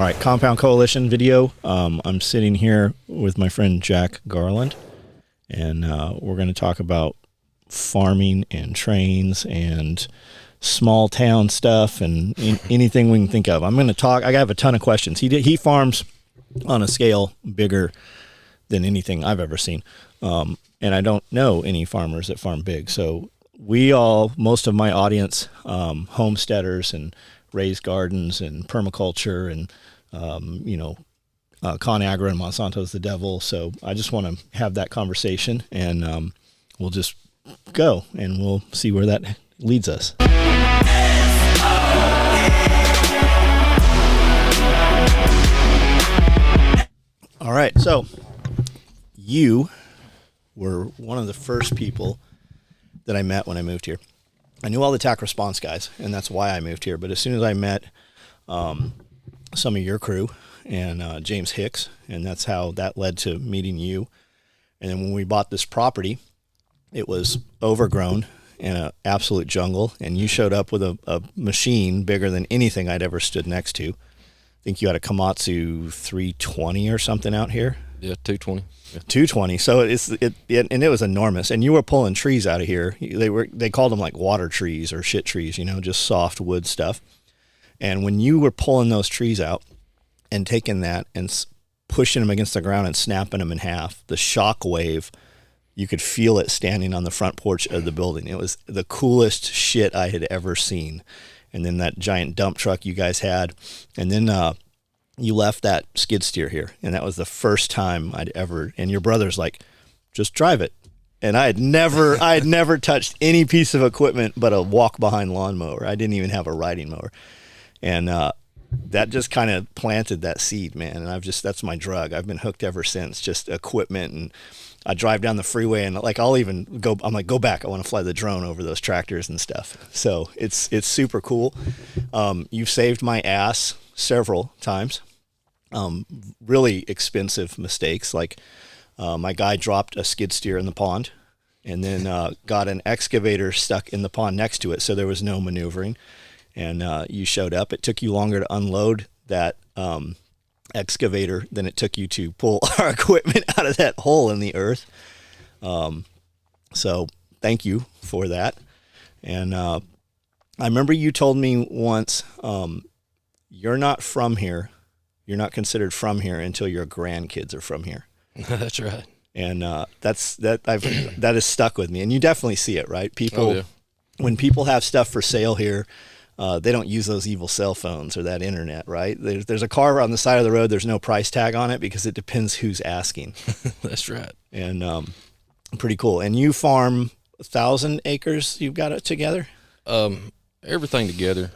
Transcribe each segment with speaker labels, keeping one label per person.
Speaker 1: All right, Compound Coalition video. I'm sitting here with my friend Jack Garland, and we're going to talk about farming and trains and small town stuff and anything we can think of. I'm going to talk. I have a ton of questions. He farms on a scale bigger than anything I've ever seen, and I don't know any farmers that farm big. So most of my audience, homesteaders and raised gardens and permaculture and ConAgra and Monsanto's the devil. So I just want to have that conversation, and we'll just go and we'll see where that leads us. All right, so you were one of the first people that I met when I moved here. I knew all the TAC response guys, and that's why I moved here. But as soon as I met some of your crew and James Hicks, and that's how that led to meeting you. And then when we bought this property, it was overgrown in an absolute jungle, and you showed up with a machine bigger than anything I'd ever stood next to. I think you had a Komatsu 320 or something out here.
Speaker 2: Yeah, 220. Yeah.
Speaker 1: 220. So it was enormous, and you were pulling trees out of here. They called them like water trees or shit trees, just soft wood stuff. And when you were pulling those trees out and taking that and pushing them against the ground and snapping them in half, the shock wave, you could feel it standing on the front porch of the building. It was the coolest shit I had ever seen. And then that giant dump truck you guys had, and then you left that skid steer here, and that was the first time I'd ever. And your brother's like, "Just drive it," and I had never touched any piece of equipment but a walk behind lawnmower. I didn't even have a riding mower, and that just kind of planted that seed, man. And that's my drug. I've been hooked ever since. Just equipment, and I drive down the freeway and I'll even go. I'm like, go back. I want to fly the drone over those tractors and stuff. So it's super cool. You've saved my ass several times. Really expensive mistakes. Like my guy dropped a skid steer in the pond, and then got an excavator stuck in the pond next to it, so there was no maneuvering. And you showed up. It took you longer to unload that excavator than it took you to pull our equipment out of that hole in the earth. So thank you for that. And I remember you told me once, you're not from here. You're not considered from here until your grandkids are from here.
Speaker 2: That's right.
Speaker 1: And that has stuck with me. And you definitely see it, right? People, when people have stuff for sale here, they don't use those evil cell phones or that internet, right? There's a car on the side of the road. There's no price tag on it because it depends who's asking.
Speaker 2: That's right.
Speaker 1: And pretty cool. And you farm 1,000 acres. You've got it together?
Speaker 2: Everything together,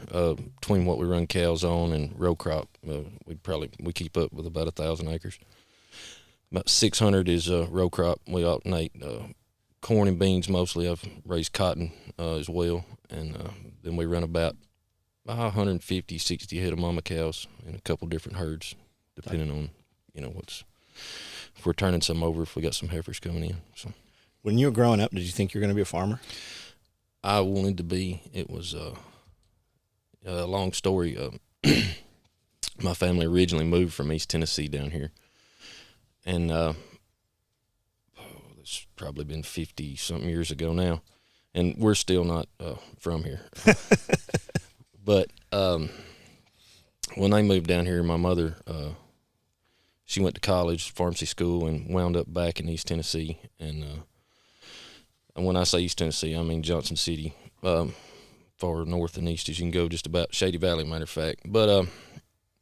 Speaker 2: between what we run cows on and row crop, we keep up with about 1,000 acres. About 600 is row crop. We alternate corn and beans mostly. I've raised cotton as well, and then we run about 150, 60 head of mama cows in a couple different herds, depending on if we're turning some over, if we got some heifers coming in. So,
Speaker 1: when you were growing up, did you think you were going to be a farmer?
Speaker 2: I wanted to be. It was a long story. My family originally moved from East Tennessee down here, and it's probably been 50-something years ago now, and we're still not from here. But when they moved down here, my mother, she went to college, pharmacy school, and wound up back in East Tennessee, and when I say East Tennessee, I mean Johnson City, far north and east as you can go, just about Shady Valley, matter of fact. But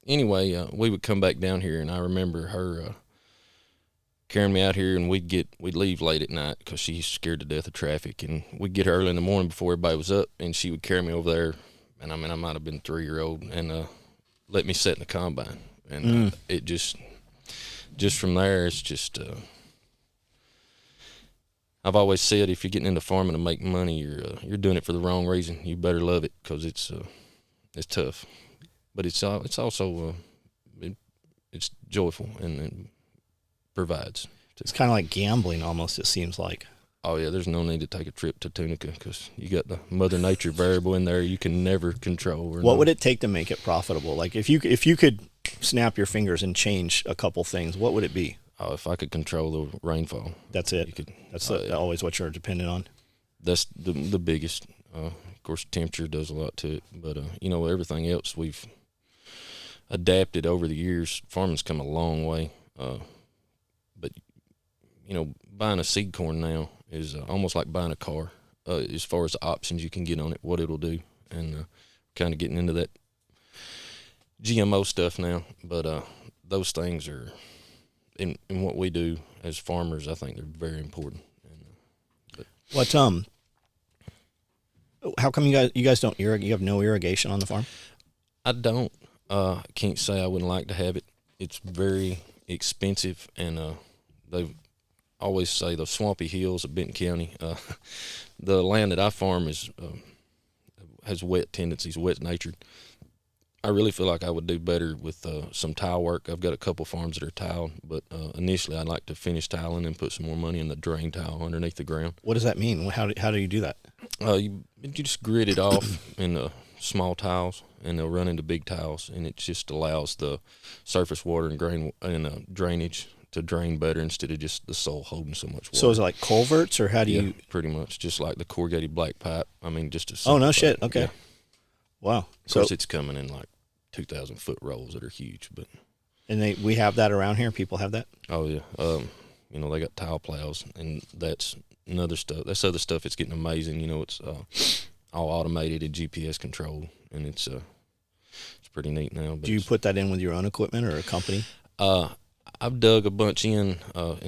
Speaker 2: anyway, we would come back down here, and I remember her carrying me out here, and we'd leave late at night because she's scared to death of traffic, and we'd get her early in the morning before everybody was up, and she would carry me over there, and I might have been 3-year-old, and let me sit in the combine, and it just from there, it's just. I've always said if you're getting into farming to make money, you're doing it for the wrong reason. You better love it because it's tough, but it's also it's joyful and provides.
Speaker 1: It's kind of like gambling almost, it seems like.
Speaker 2: Oh yeah, there's no need to take a trip to Tunica because you got the Mother Nature variable in there you can never control.
Speaker 1: What would it take to make it profitable? Like if you could snap your fingers and change a couple things, what would it be?
Speaker 2: If I could control the rainfall,
Speaker 1: That's it.
Speaker 2: you could.
Speaker 1: That's always what you're dependent on.
Speaker 2: That's the biggest. Of course, temperature does a lot to it, but everything else we've adapted over the years. Farming's come a long way, but buying a seed corn now is almost like buying a car, as far as the options you can get on it, what it'll do, and kind of getting into that GMO stuff now. But those things are in what we do as farmers. I think they're very important.
Speaker 1: How come you guys don't irrigate? You have no irrigation on the farm?
Speaker 2: I don't. I can't say I wouldn't like to have it. It's very expensive, and they always say the swampy hills of Benton County. The land that I farm has wet tendencies, wet natured. I really feel like I would do better with some tile work. I've got a couple farms that are tiled, but initially I'd like to finish tiling and put some more money in the drain tile underneath the ground.
Speaker 1: What does that mean? How do you do that?
Speaker 2: You just grid it off in small tiles, and they'll run into big tiles, and it just allows the surface water and drainage to drain better instead of just the soil holding so much water.
Speaker 1: So is it like culverts, or how do you?
Speaker 2: Pretty much just like the corrugated black pipe. I mean, just a.
Speaker 1: Oh no shit! Okay.
Speaker 2: Yeah.
Speaker 1: Wow.
Speaker 2: Of course, it's coming in like 2,000-foot rolls that are huge, but.
Speaker 1: And we have that around here. People have that.
Speaker 2: Oh yeah. They got tile plows, and that's another stuff. That's other stuff. It's getting amazing. It's all automated and GPS controlled, and it's pretty neat now. But
Speaker 1: do you put that in with your own equipment or a company?
Speaker 2: I've dug a bunch in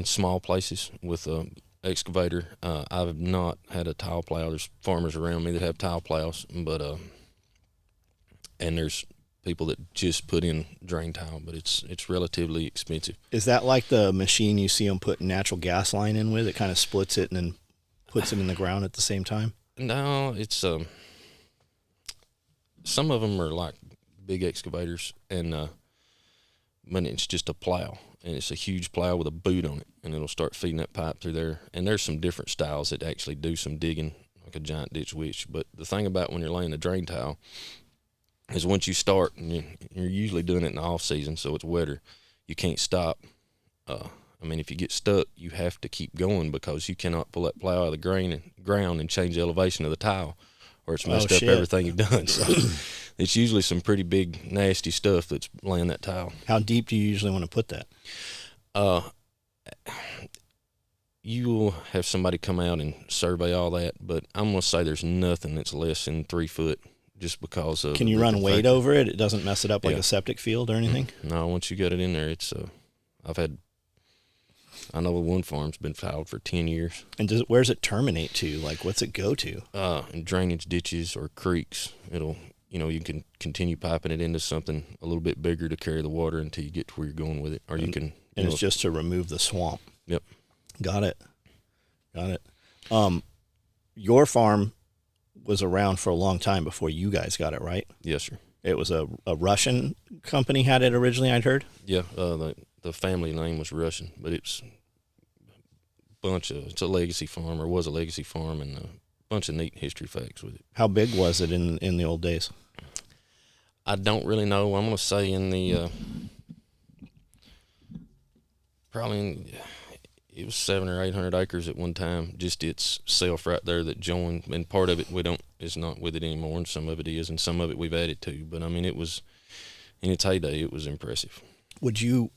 Speaker 2: small places with a excavator. I've not had a tile plow. There's farmers around me that have tile plows, but and there's people that just put in drain tile, but it's relatively expensive.
Speaker 1: Is that like the machine you see them put natural gas line in with? It kind of splits it and then puts it in the ground at the same time?
Speaker 2: No, it's some of them are like big excavators, and but it's just a plow, and it's a huge plow with a boot on it, and it'll start feeding that pipe through there. And there's some different styles that actually do some digging, like a giant ditch witch. But the thing about when you're laying the drain tile is once you start, and you're usually doing it in the off season, so it's wetter, you can't stop. If you get stuck, you have to keep going, because you cannot pull that plow out of the ground and change the elevation of the tile, or it's messed up everything you've done. So it's usually some pretty big, nasty stuff that's laying that tile.
Speaker 1: How deep do you usually want to put that?
Speaker 2: You'll have somebody come out and survey all that, but I'm going to say there's nothing that's less than 3 foot, just because of.
Speaker 1: Can you run weight over it? It doesn't mess it up like a septic field or anything?
Speaker 2: No, once you get it in there, it's I know one farm's been filed for 10 years.
Speaker 1: And where's it terminate to? Like, what's it go to?
Speaker 2: In drainage ditches or creeks. It'll, you can continue piping it into something a little bit bigger to carry the water until you get to where you're going with it. Or you can.
Speaker 1: And it's just to remove the swamp.
Speaker 2: Yep.
Speaker 1: Got it. Your farm was around for a long time before you guys got it, right?
Speaker 2: Yes, sir.
Speaker 1: It was a Russian company had it originally, I'd heard?
Speaker 2: Yeah, the family name was Russian, but it's a legacy farm, or was a legacy farm, and a bunch of neat history facts with it.
Speaker 1: How big was it in the old days?
Speaker 2: I don't really know. I'm going to say in the it was 700 or 800 acres at one time. Just itself right there that joined, and part of it is not with it anymore, and some of it is, and some of it we've added to. But it was in its heyday. It was impressive.
Speaker 1: Would you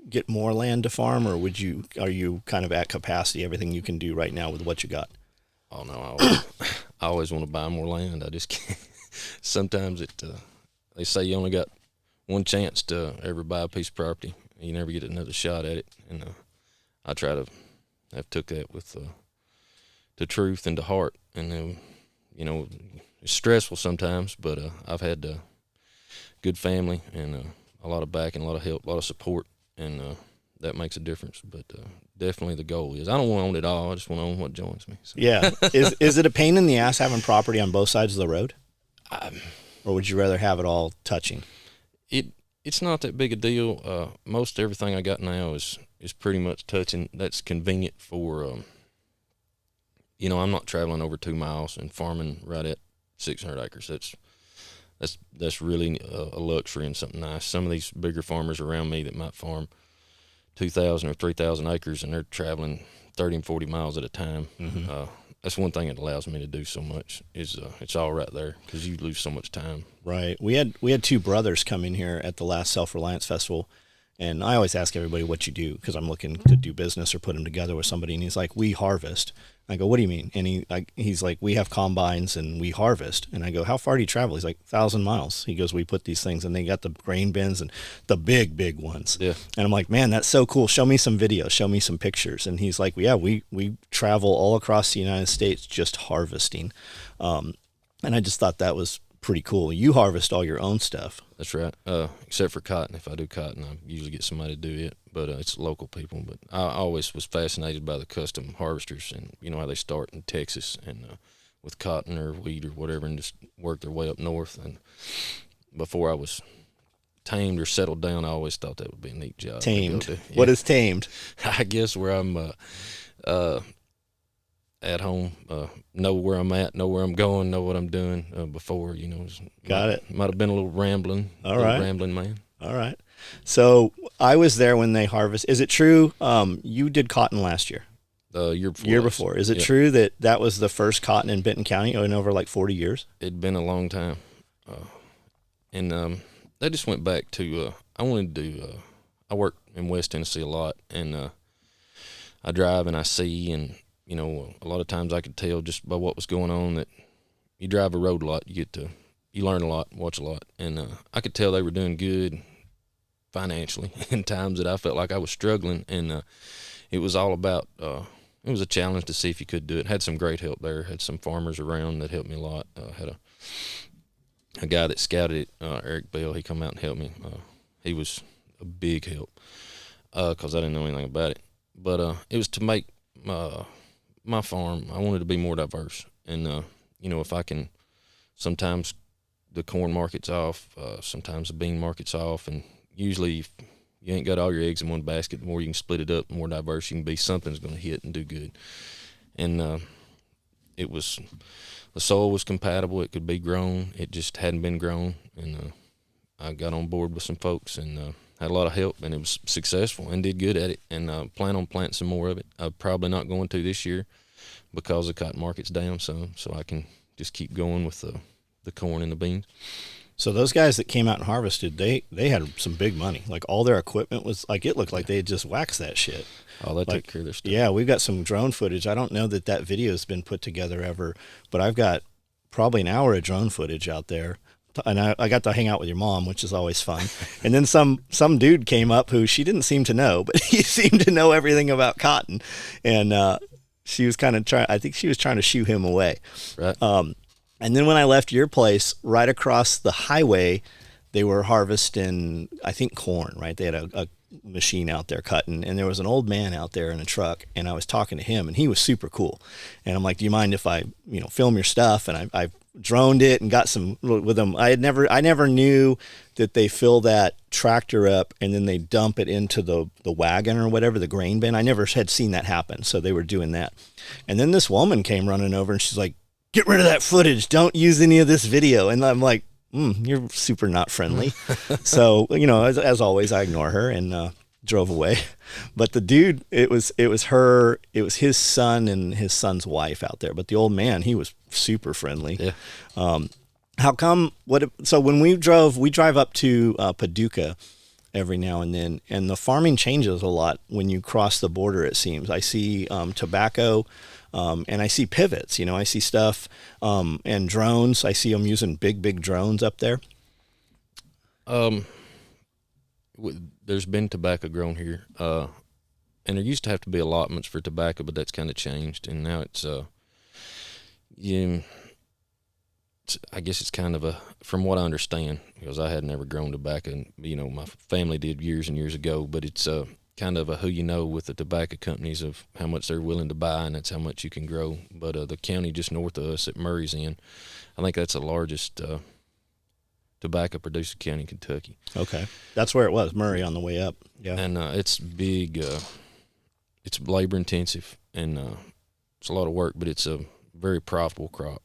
Speaker 1: get more land to farm, or are you kind of at capacity, everything you can do right now with what you got?
Speaker 2: Oh no, I always want to buy more land. I just can't. Sometimes they say you only got one chance to ever buy a piece of property. You never get another shot at it, and I try to have took that with to truth and to heart. And it's stressful sometimes, but I've had a good family and a lot of back and a lot of help, a lot of support, and that makes a difference. But definitely the goal is I don't want to own it all. I just want to own what joins me. So.
Speaker 1: Yeah. Is it a pain in the ass having property on both sides of the road? Or would you rather have it all touching?
Speaker 2: It's not that big a deal. Most everything I got now is pretty much touching. That's convenient for, I'm not traveling over 2 miles and farming right at 600 acres. that's really a luxury and something nice. Some of these bigger farmers around me that might farm 2,000 or 3,000 acres, and they're traveling 30 and 40 miles at a time. That's one thing that allows me to do so much is it's all right there because you lose so much time.
Speaker 1: Right. We had two brothers come in here at the last Self-Reliance Festival, and I always ask everybody what you do because I'm looking to do business or put them together with somebody, and he's like, we harvest. I go, what do you mean? And he's like, we have combines and we harvest. And I go, how far do you travel? He's like, 1,000 miles. He goes, we put these things, and they got the grain bins and the big ones.
Speaker 2: Yeah.
Speaker 1: And I'm like, man, that's so cool. Show me some videos. Show me some pictures. And he's like, yeah, we travel all across the United States just harvesting. And I just thought that was pretty cool. You harvest all your own stuff.
Speaker 2: That's right. Except for cotton. If I do cotton, I usually get somebody to do it, but it's local people. But I always was fascinated by the custom harvesters and, you know, how they start in Texas and with cotton or wheat or whatever and just work their way up north. And before I was tamed or settled down, I always thought that would be a neat job.
Speaker 1: Tamed.
Speaker 2: Yeah.
Speaker 1: What is tamed?
Speaker 2: I guess where I'm at home, know where I'm at, know where I'm going, know what I'm doing before, you know.
Speaker 1: Got it.
Speaker 2: Might have been a little rambling.
Speaker 1: All right.
Speaker 2: Rambling man.
Speaker 1: All right. So I was there when they harvest. Is it true you did cotton last year?
Speaker 2: Year before.
Speaker 1: Is it
Speaker 2: Yeah.
Speaker 1: true that that was the first cotton in Benton County in over like 40 years?
Speaker 2: It'd been a long time. And they just went back to, I wanted to do, I work in West Tennessee a lot, and I drive and I see, and, you know, a lot of times I could tell just by what was going on that you drive a road a lot, you learn a lot, watch a lot. And I could tell they were doing good financially in times that I felt like I was struggling. And it was all about, it was a challenge to see if you could do it. Had some great help there. Had some farmers around that helped me a lot. Had a guy that scouted it, Eric Bell. He come out and helped me. He was a big help because I didn't know anything about it. But it was to make my farm, I wanted to be more diverse. And, you know, if I can, sometimes the corn market's off, sometimes the bean market's off, and usually if you ain't got all your eggs in one basket, the more you can split it up, the more diverse you can be, something's going to hit and do good. And it was, the soil was compatible, it could be grown, it just hadn't been grown, and I got on board with some folks and had a lot of help, and it was successful and did good at it, and plan on planting some more of it. I'm probably not going to this year because the cotton market's down some, so I can just keep going with the corn and the beans.
Speaker 1: So those guys that came out and harvested, they had some big money. Like all their equipment was like, it looked like they had just waxed that shit.
Speaker 2: Oh, they took care of their stuff.
Speaker 1: Yeah, we've got some drone footage. I don't know that video has been put together ever, but I've got probably an hour of drone footage out there. And I got to hang out with your mom, which is always fun. And then some dude came up who she didn't seem to know, but he seemed to know everything about cotton. And she was kind of I think she was trying to shoo him away.
Speaker 2: Right.
Speaker 1: And then when I left your place, right across the highway, they were harvesting, I think, corn, right? They had a machine out there cutting, and there was an old man out there in a truck, and I was talking to him, and he was super cool. And I'm like, do you mind if I, film your stuff? And I droned it and got some with them. I never knew that they fill that tractor up and then they dump it into the wagon or whatever, the grain bin. I never had seen that happen. So they were doing that. And then this woman came running over and she's like, get rid of that footage. Don't use any of this video. And I'm like, you're super not friendly. So, as always, I ignore her and drove away. But the dude, it was his son and his son's wife out there. But the old man, he was super friendly.
Speaker 2: Yeah.
Speaker 1: How come? So when we drive up to Paducah every now and then, and the farming changes a lot when you cross the border. It seems I see tobacco. And I see pivots, I see stuff, and drones. I see them using big drones up there.
Speaker 2: There's been tobacco grown here, and there used to have to be allotments for tobacco, but that's kind of changed, and now it's, I guess it's kind of from what I understand, because I had never grown tobacco, and, my family did years and years ago, but it's, kind of a who you know with the tobacco companies of how much they're willing to buy, and that's how much you can grow. But the county just north of us at Murray's End, I think that's the largest tobacco producing county in Kentucky.
Speaker 1: Okay. That's where it was, Murray on the way up. Yeah.
Speaker 2: And it's big, it's labor intensive, and it's a lot of work, but it's a very profitable crop.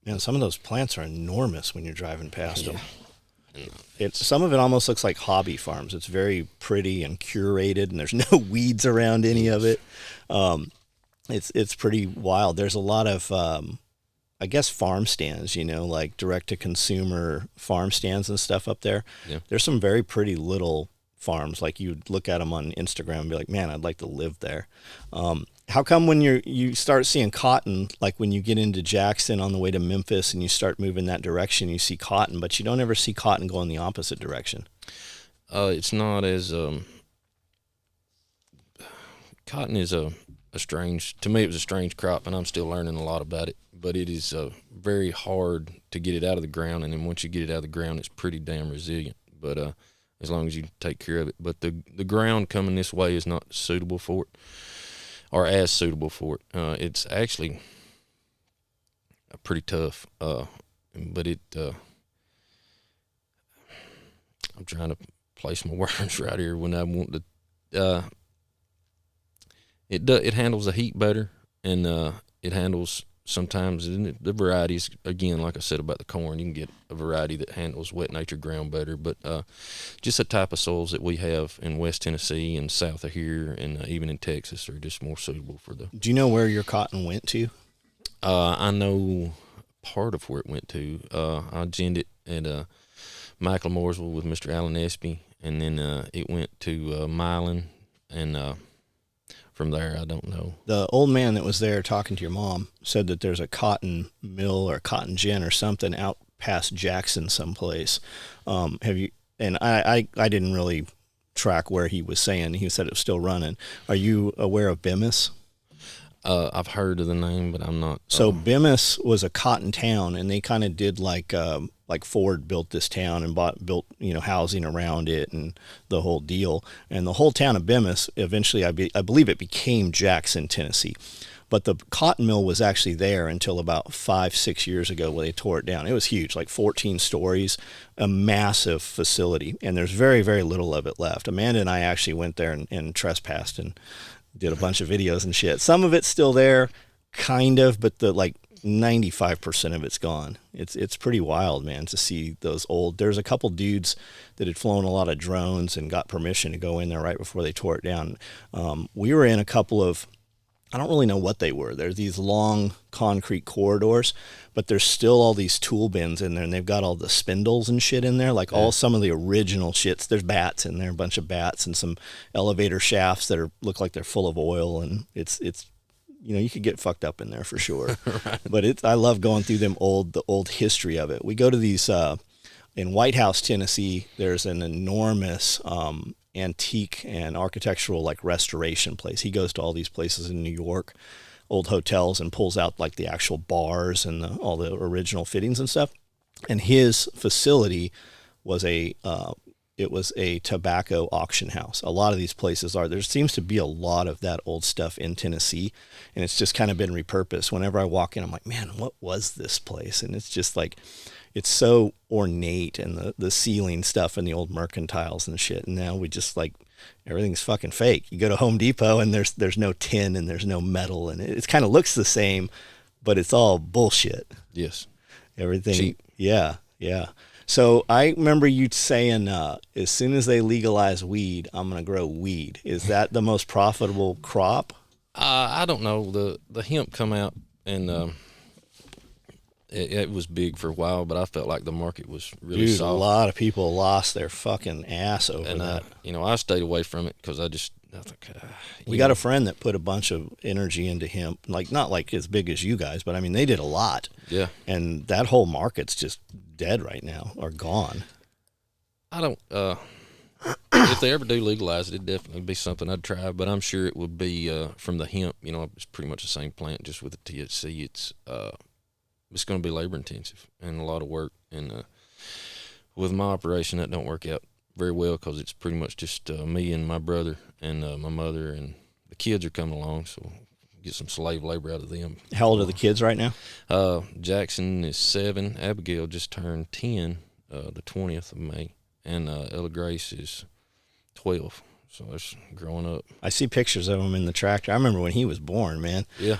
Speaker 1: Man, some of those plants are enormous when you're driving past them.
Speaker 2: Yeah.
Speaker 1: Some of it almost looks like hobby farms. It's very pretty and curated, and there's no weeds around any of it. It's pretty wild. There's a lot of I guess farm stands, like direct to consumer farm stands and stuff up there.
Speaker 2: Yeah.
Speaker 1: There's some very pretty little farms. Like you'd look at them on Instagram and be like, man, I'd like to live there. How come when you start seeing cotton, like when you get into Jackson on the way to Memphis and you start moving that direction, you see cotton, but you don't ever see cotton go in the opposite direction?
Speaker 2: It's not as cotton is a strange, to me it was a strange crop, and I'm still learning a lot about it, but it is very hard to get it out of the ground, and then once you get it out of the ground, it's pretty damn resilient, but as long as you take care of it. But the ground coming this way is not suitable for it, or as suitable for it. It's actually pretty tough, but I'm trying to place my words right here when I want to. It handles the heat better, and it handles sometimes the varieties. Again, like I said about the corn, you can get a variety that handles wet nature ground better. But just the type of soils that we have in West Tennessee and south of here, and even in Texas, are just more suitable for the.
Speaker 1: Do you know where your cotton went to?
Speaker 2: I know part of where it went to. I ginned it at Michael Mooresville with Mr. Alan Espy, and then it went to Milan, and from there, I don't know.
Speaker 1: The old man that was there talking to your mom said that there's a cotton mill or cotton gin or something out past Jackson someplace. Have you? And I didn't really track where he was saying. He said it was still running. Are you aware of Bemis?
Speaker 2: I've heard of the name, but I'm not.
Speaker 1: So Bemis was a cotton town, and they kind of did like Ford built this town and built housing around it and the whole deal. And the whole town of Bemis eventually, I believe it became Jackson, Tennessee. But the cotton mill was actually there until about 5-6 years ago when they tore it down. It was huge, like 14 stories, a massive facility, and there's very, very little of it left. Amanda and I actually went there and trespassed and did a bunch of videos and shit. Some of it's still there, kind of, but the 95% of it's gone. It's pretty wild, man, to see those old. There's a couple dudes that had flown a lot of drones and got permission to go in there right before they tore it down. We were in a couple of, I don't really know what they were. There's these long concrete corridors, but there's still all these tool bins in there, and they've got all the spindles and shit in there, all some of the original shits. There's bats in there, a bunch of bats, and some elevator shafts that look like they're full of oil, and it's you could get fucked up in there for sure.
Speaker 2: Right.
Speaker 1: But I love going through the old history of it. We go to these in White House, Tennessee. There's an enormous antique and architectural restoration place. He goes to all these places in New York, old hotels, and pulls out the actual bars and all the original fittings and stuff. And his facility was a tobacco auction house. A lot of these places are. There seems to be a lot of that old stuff in Tennessee, and it's just kind of been repurposed. Whenever I walk in, I'm like, man, what was this place? And it's just it's so ornate, and the ceiling stuff and the old mercantiles and shit. And now we just everything's fucking fake. You go to Home Depot and there's no tin and there's no metal, and it kind of looks the same, but it's all bullshit.
Speaker 2: Yes.
Speaker 1: Everything.
Speaker 2: Cheap.
Speaker 1: Yeah. So I remember you saying, as soon as they legalize weed, I'm going to grow weed. Is that the most profitable crop?
Speaker 2: I don't know. The hemp come out, and it was big for a while, but I felt like the market was really soft.
Speaker 1: A lot of people lost their fucking ass over that.
Speaker 2: I stayed away from it because I think
Speaker 1: we got a friend that put a bunch of energy into hemp, not as big as you guys, but I mean they did a lot.
Speaker 2: Yeah.
Speaker 1: And that whole market's just dead right now, or gone.
Speaker 2: I don't. If they ever do legalize it, it'd definitely be something I'd try. But I'm sure it would be from the hemp. It's pretty much the same plant, just with the THC. It's going to be labor intensive and a lot of work. And with my operation, that don't work out very well because it's pretty much just me and my brother and my mother, and the kids are coming along, so get some slave labor out of them.
Speaker 1: How old are the kids right now?
Speaker 2: Jackson is 7. Abigail just turned 10 the 20th of May. And Ella Grace is 12. So that's growing up.
Speaker 1: I see pictures of him in the tractor. I remember when he was born, man.
Speaker 2: Yeah.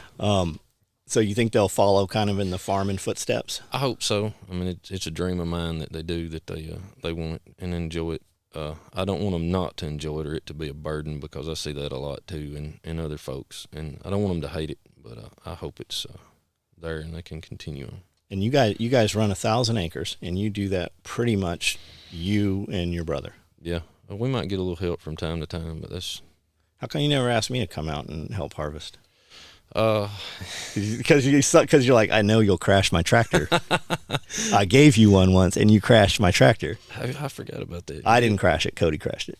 Speaker 1: So you think they'll follow kind of in the farming footsteps?
Speaker 2: I hope so. I mean, it's a dream of mine that they do, that they want it and enjoy it. I don't want them not to enjoy it or it to be a burden, because I see that a lot too in other folks, and I don't want them to hate it. But I hope it's there and they can continue on.
Speaker 1: And you guys run 1,000 acres, and you do that pretty much you and your brother.
Speaker 2: Yeah, we might get a little help from time to time, but that's.
Speaker 1: How come you never asked me to come out and help harvest?
Speaker 2: Uh,
Speaker 1: Because you're like, I know you'll crash my tractor. I gave you one once, and you crashed my tractor.
Speaker 2: I forgot about that.
Speaker 1: I didn't crash it. Cody crashed it.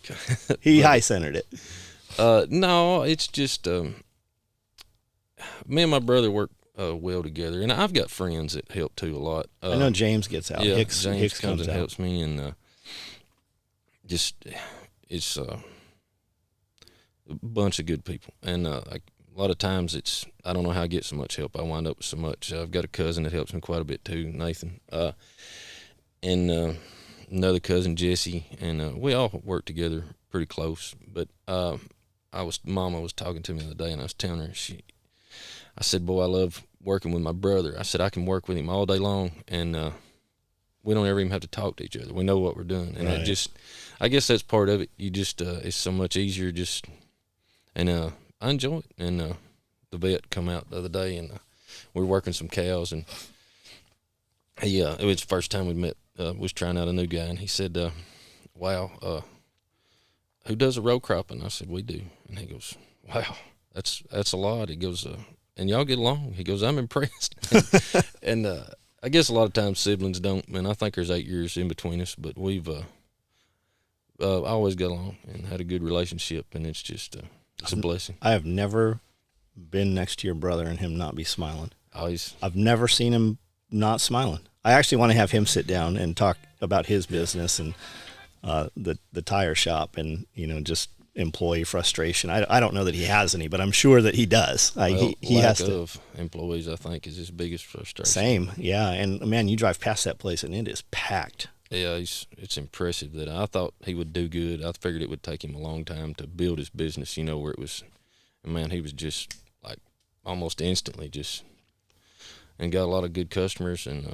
Speaker 1: He high-centered it.
Speaker 2: No, it's just me and my brother work well together, and I've got friends that help too a lot.
Speaker 1: I know James gets out.
Speaker 2: Yeah,
Speaker 1: Hicks
Speaker 2: comes and
Speaker 1: out.
Speaker 2: helps me, and just it's a bunch of good people, and like. A lot of times I don't know how I get so much help. I wind up with so much. I've got a cousin that helps me quite a bit too, Nathan, and another cousin, Jesse, and we all work together pretty close. But Mama was talking to me the other day, and I was telling her, I said, boy, I love working with my brother. I said, I can work with him all day long, and we don't ever even have to talk to each other. We know what we're doing, and
Speaker 1: Right.
Speaker 2: I guess that's part of it. You just, it's so much easier and I enjoy it. And the vet come out the other day, and we were working some cows, and it was the first time we met. Was trying out a new guy, and he said, "Wow, who does a row cropping?" I said, "We do." And he goes, "Wow, that's a lot." He goes, "And y'all get along?" He goes, "I'm impressed." and I guess a lot of times siblings don't. And I think there's 8 years in between us, but we've always got along and had a good relationship, and it's just. It's a blessing.
Speaker 1: I have never been next to your brother and him not be smiling.
Speaker 2: Always.
Speaker 1: I've never seen him not smiling. I actually want to have him sit down and talk about his business and the tire shop and, just employee frustration. I don't know that he has any, but I'm sure that he does. He has to.
Speaker 2: Lack of employees, I think, is his biggest frustration.
Speaker 1: Same, yeah. And, man, you drive past that place, and it is packed.
Speaker 2: Yeah, it's impressive that I thought he would do good. I figured it would take him a long time to build his business, where it was, man, he was just like almost instantly and got a lot of good customers and,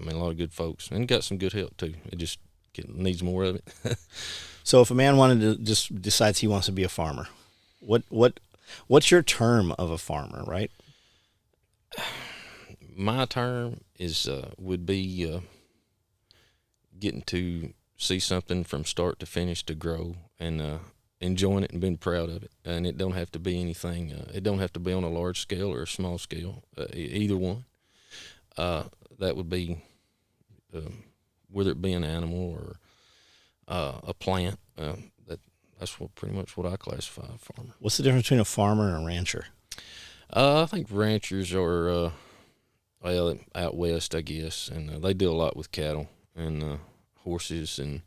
Speaker 2: a lot of good folks, and got some good help too. It just needs more of it.
Speaker 1: So if a man wanted to just decides he wants to be a farmer, what's your term of a farmer, right?
Speaker 2: My term would be, getting to see something from start to finish to grow and enjoying it and being proud of it. And it don't have to be anything. It don't have to be on a large scale or a small scale. Either one. That would be whether it be an animal or a plant. That's pretty much what I classify a farmer.
Speaker 1: What's the difference between a farmer and a rancher?
Speaker 2: I think ranchers are out west, I guess, and they deal a lot with cattle and horses, and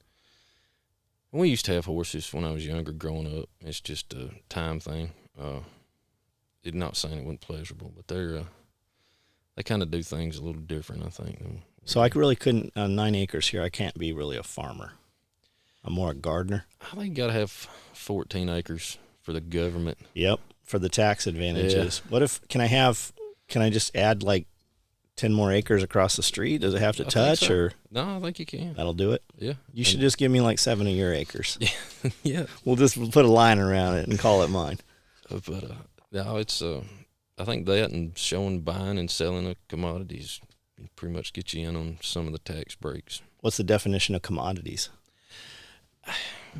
Speaker 2: we used to have horses when I was younger growing up. It's just a time thing. It's not saying it wasn't pleasurable, but they kind of do things a little different, I think.
Speaker 1: So I really couldn't, 9 acres here, I can't be really a farmer. I'm more a gardener.
Speaker 2: I think you got to have 14 acres for the government.
Speaker 1: Yep, for the tax advantages. Yeah. Can I just add like 10 more acres across the street? Does it have to touch
Speaker 2: so.
Speaker 1: Or?
Speaker 2: No, I think you can.
Speaker 1: That'll do it?
Speaker 2: Yeah.
Speaker 1: You should just give me like 7 of your acres.
Speaker 2: Yeah. Yeah.
Speaker 1: We'll just put a line around it and call it mine.
Speaker 2: But no, it's I think that and showing buying and selling of commodities pretty much get you in on some of the tax breaks.
Speaker 1: What's the definition of commodities?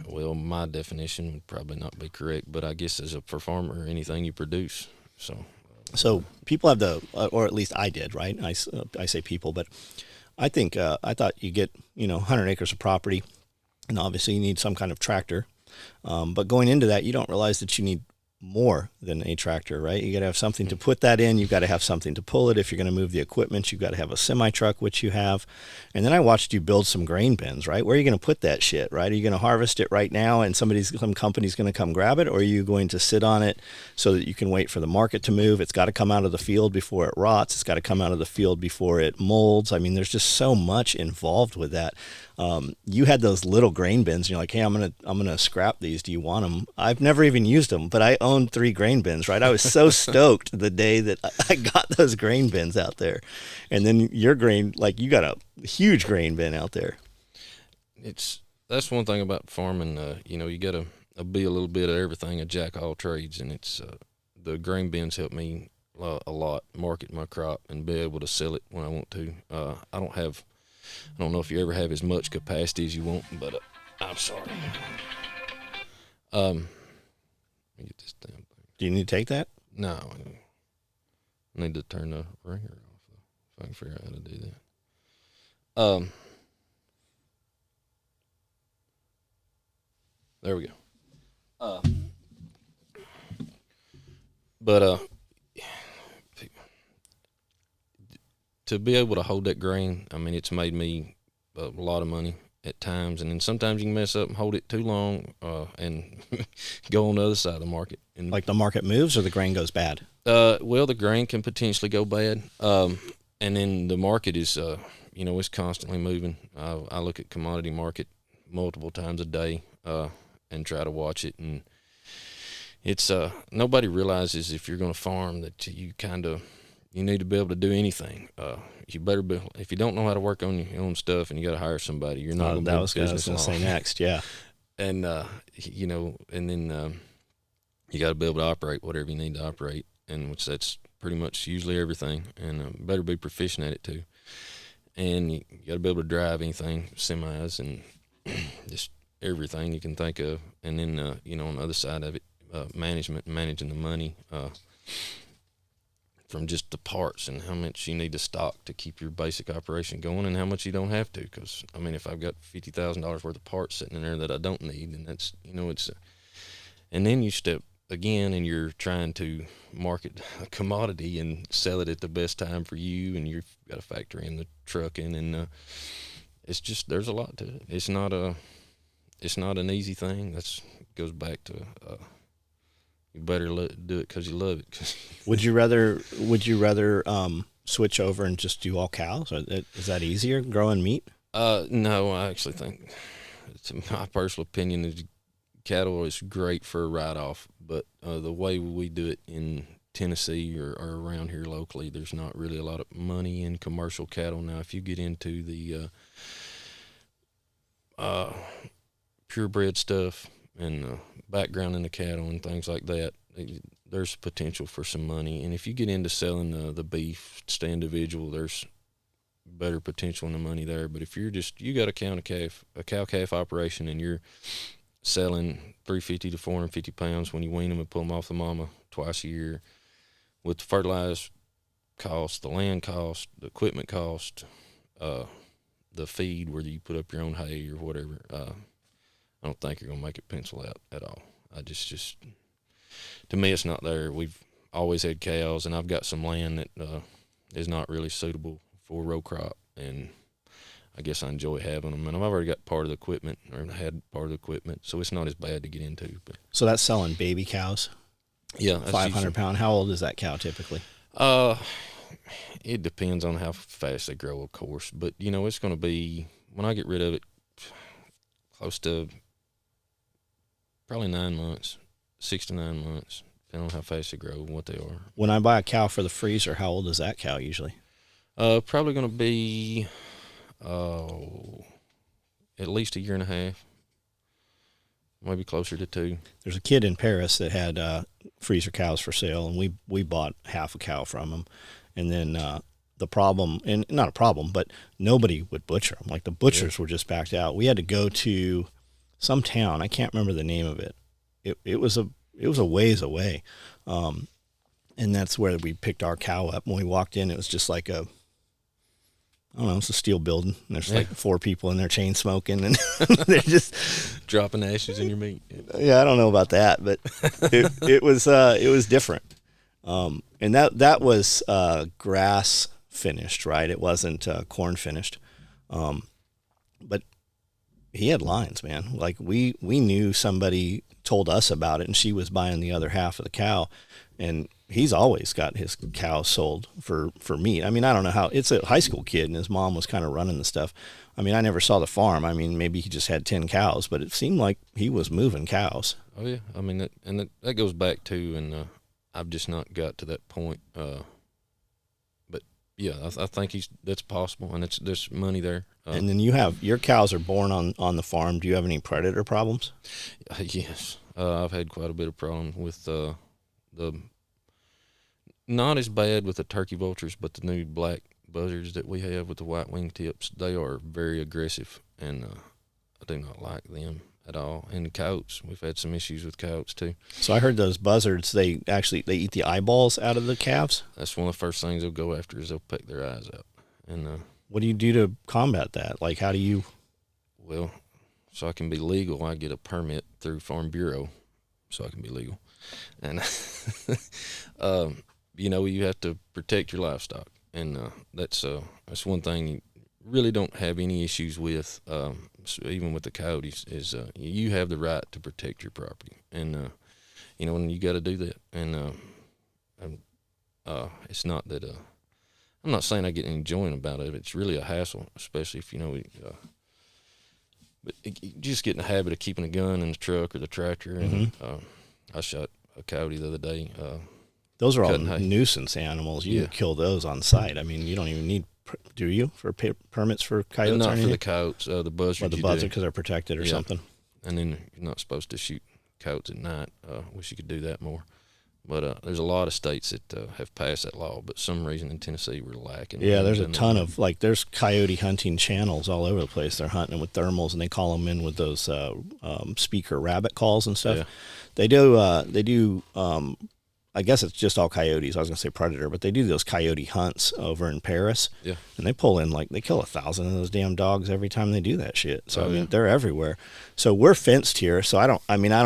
Speaker 2: Well, my definition would probably not be correct, but I guess as a farmer, anything you produce.
Speaker 1: So people have or at least I did, right? I say people, but I think I thought you get 100 acres of property, and obviously you need some kind of tractor. But going into that, you don't realize that you need more than a tractor, right? You got to have something to put that in. You've got to have something to pull it. If you're going to move the equipment, you've got to have a semi truck, which you have. And then I watched you build some grain bins, right? Where are you going to put that shit, right? Are you going to harvest it right now and some company's going to come grab it? Or are you going to sit on it so that you can wait for the market to move? It's got to come out of the field before it rots. It's got to come out of the field before it molds. I mean, there's just so much involved with that. You had those little grain bins. And you're like, hey, I'm gonna scrap these. Do you want them? I've never even used them, but I own 3 grain bins. Right? I was so stoked the day that I got those grain bins out there, and then your grain, like you got a huge grain bin out there.
Speaker 2: That's one thing about farming. You got to be a little bit of everything, a jack of all trades, and the grain bins help me a lot market my crop and be able to sell it when I want to. I don't know if you ever have as much capacity as you want, but I'm sorry. Let me get this damn thing.
Speaker 1: Do you need to take that?
Speaker 2: No, I need to turn the ringer off if I can figure out how to do that. There we go. But to be able to hold that grain, I mean, it's made me a lot of money at times, and then sometimes you can mess up and hold it too long, and go on the other side of the market. And
Speaker 1: Like the market moves or the grain goes bad?
Speaker 2: well, the grain can potentially go bad, and then the market is, it's constantly moving. I look at commodity market multiple times a day, and try to watch it, and it's nobody realizes if you're going to farm that you need to be able to do anything. You better be, if you don't know how to work on your own stuff and you got to hire somebody, you're not going to be business long. That was going to
Speaker 1: say next, yeah.
Speaker 2: And and then you got to be able to operate whatever you need to operate, and which that's pretty much usually everything, and better be proficient at it too. And you got to be able to drive anything, semis, and just everything you can think of. And then on the other side of it, management, managing the money, from just the parts and how much you need to stock to keep your basic operation going, and how much you don't have to. Because I mean, if I've got $50,000 worth of parts sitting in there that I don't need, and that's and then you step again and you're trying to market a commodity and sell it at the best time for you, and you've got to factor in the trucking, and it's just, there's a lot to it. It's not an easy thing. That goes back to you better do it because you love it.
Speaker 1: Would you rather switch over and just do all cows? Is that easier growing meat?
Speaker 2: No, I actually think, to my personal opinion, is cattle is great for a write-off, but the way we do it in Tennessee or around here locally, there's not really a lot of money in commercial cattle. Now, if you get into the purebred stuff and background in the cattle and things like that, there's potential for some money. And if you get into selling the beef to individual, there's better potential in the money there. But if you got a cow-calf operation, and you're selling 350 to 450 pounds when you wean them and pull them off the mama twice a year, with the fertilizer cost, the land cost, the equipment cost, the feed, whether you put up your own hay or whatever, I don't think you're going to make it pencil out at all. To me, it's not there. We've always had cows, and I've got some land that is not really suitable for row crop, and I guess I enjoy having them. And I've already got part of the equipment, or had part of the equipment, so it's not as bad to get into. But
Speaker 1: so that's selling baby cows?
Speaker 2: Yeah.
Speaker 1: 500 pound. How old is that cow typically?
Speaker 2: It depends on how fast they grow, of course. But, it's going to be, when I get rid of it, close to probably 9 months, 6 to 9 months, depending on how fast they grow and what they are.
Speaker 1: When I buy a cow for the freezer, how old is that cow usually?
Speaker 2: Probably going to be at least a year and a half, maybe closer to 2.
Speaker 1: There's a kid in Paris that had freezer cows for sale, and we bought half a cow from him. And then the problem, and not a problem, but nobody would butcher them. Like the butchers were just backed out. We had to go to some town. I can't remember the name of it. It was a ways away, and that's where we picked our cow up. When we walked in, it was just like it's a steel building. And there's like 4 people in there chain smoking, and they're just
Speaker 2: dropping ashes in your meat.
Speaker 1: Yeah, I don't know about that, but it was different. And that was grass finished, right? It wasn't corn finished. But he had lines, man. Like we knew somebody told us about it, and she was buying the other half of the cow, and he's always got his cows sold for meat. I mean, I don't know how. It's a high school kid, and his mom was kind of running the stuff. I mean, I never saw the farm. I mean, maybe he just had 10 cows, but it seemed like he was moving cows.
Speaker 2: Oh yeah, I mean that goes back to, and I've just not got to that point. But yeah, I think that's possible, and there's money there.
Speaker 1: And then your cows are born on the farm. Do you have any predator problems?
Speaker 2: Yes, I've had quite a bit of problem with the not as bad with the turkey vultures, but the new black buzzards that we have with the white wingtips. They are very aggressive, and I do not like them at all. And the coyotes, we've had some issues with coyotes too.
Speaker 1: So I heard those buzzards, they eat the eyeballs out of the calves.
Speaker 2: That's one of the first things they'll go after, is they'll pick their eyes out. And
Speaker 1: what do you do to combat that? Like, how do you?
Speaker 2: Well, so I can be legal, I get a permit through Farm Bureau, so I can be legal. And you have to protect your livestock, and that's one thing you really don't have any issues with. So even with the coyotes, is you have the right to protect your property, and and you got to do that. And it's not that I'm not saying I get any enjoyment about it. It's really a hassle, especially if but you just get in the habit of keeping a gun in the truck or the tractor. And I shot a coyote the other day.
Speaker 1: Those are all nuisance animals. You kill those on site. I mean, you don't even need, do you, for permits for coyotes?
Speaker 2: Not for the coyotes, the buzzards.
Speaker 1: Or the buzzard, because they're protected or something.
Speaker 2: And then you're not supposed to shoot coyotes at night. Wish you could do that more. But there's a lot of states that have passed that law, but some reason in Tennessee we're lacking.
Speaker 1: Yeah, there's a ton of, there's coyote hunting channels all over the place. They're hunting with thermals, and they call them in with those speaker rabbit calls and stuff. Yeah. They do, I guess it's just all coyotes. I was going to say predator, but they do those coyote hunts over in Paris. Yeah. And they pull in, they kill 1,000 of those damn dogs every time they do that shit. So, they're everywhere. So we're fenced here. So I don't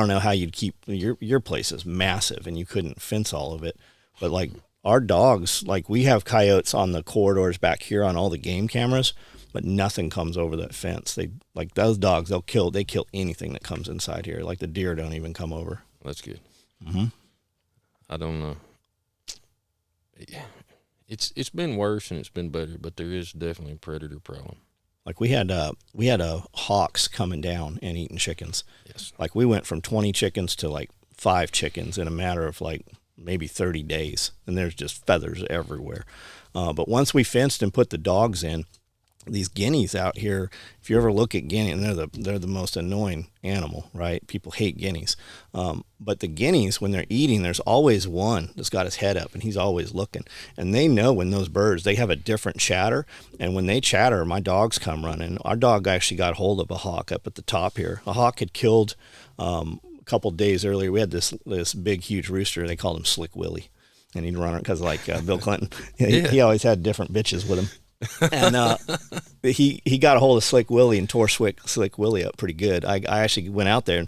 Speaker 1: know how you'd keep, your place is massive and you couldn't fence all of it. But our dogs, we have coyotes on the corridors back here on all the game cameras, but nothing comes over that fence. They, those dogs, they kill anything that comes inside here. The deer don't even come over.
Speaker 2: That's good.
Speaker 1: Mm-hmm.
Speaker 2: I don't know. It's been worse and it's been better, but there is definitely a predator problem.
Speaker 1: We had hawks coming down and eating chickens.
Speaker 2: Yes.
Speaker 1: We went from 20 chickens to 5 chickens in a matter of maybe 30 days, and there's just feathers everywhere. But once we fenced and put the dogs in, these guineas out here, if you ever look at guinea, and they're the most annoying animal, right? People hate guineas. But the guineas, when they're eating, there's always one that's got his head up, and he's always looking. And they know when those birds, they have a different chatter, and when they chatter, my dogs come running. Our dog actually got hold of a hawk up at the top here. A hawk had killed a couple days earlier. We had this big, huge rooster. They called him Slick Willie, and he'd run because Bill Clinton, he always had different bitches with him. And he got a hold of Slick Willie and tore Slick Willie up pretty good. I actually went out there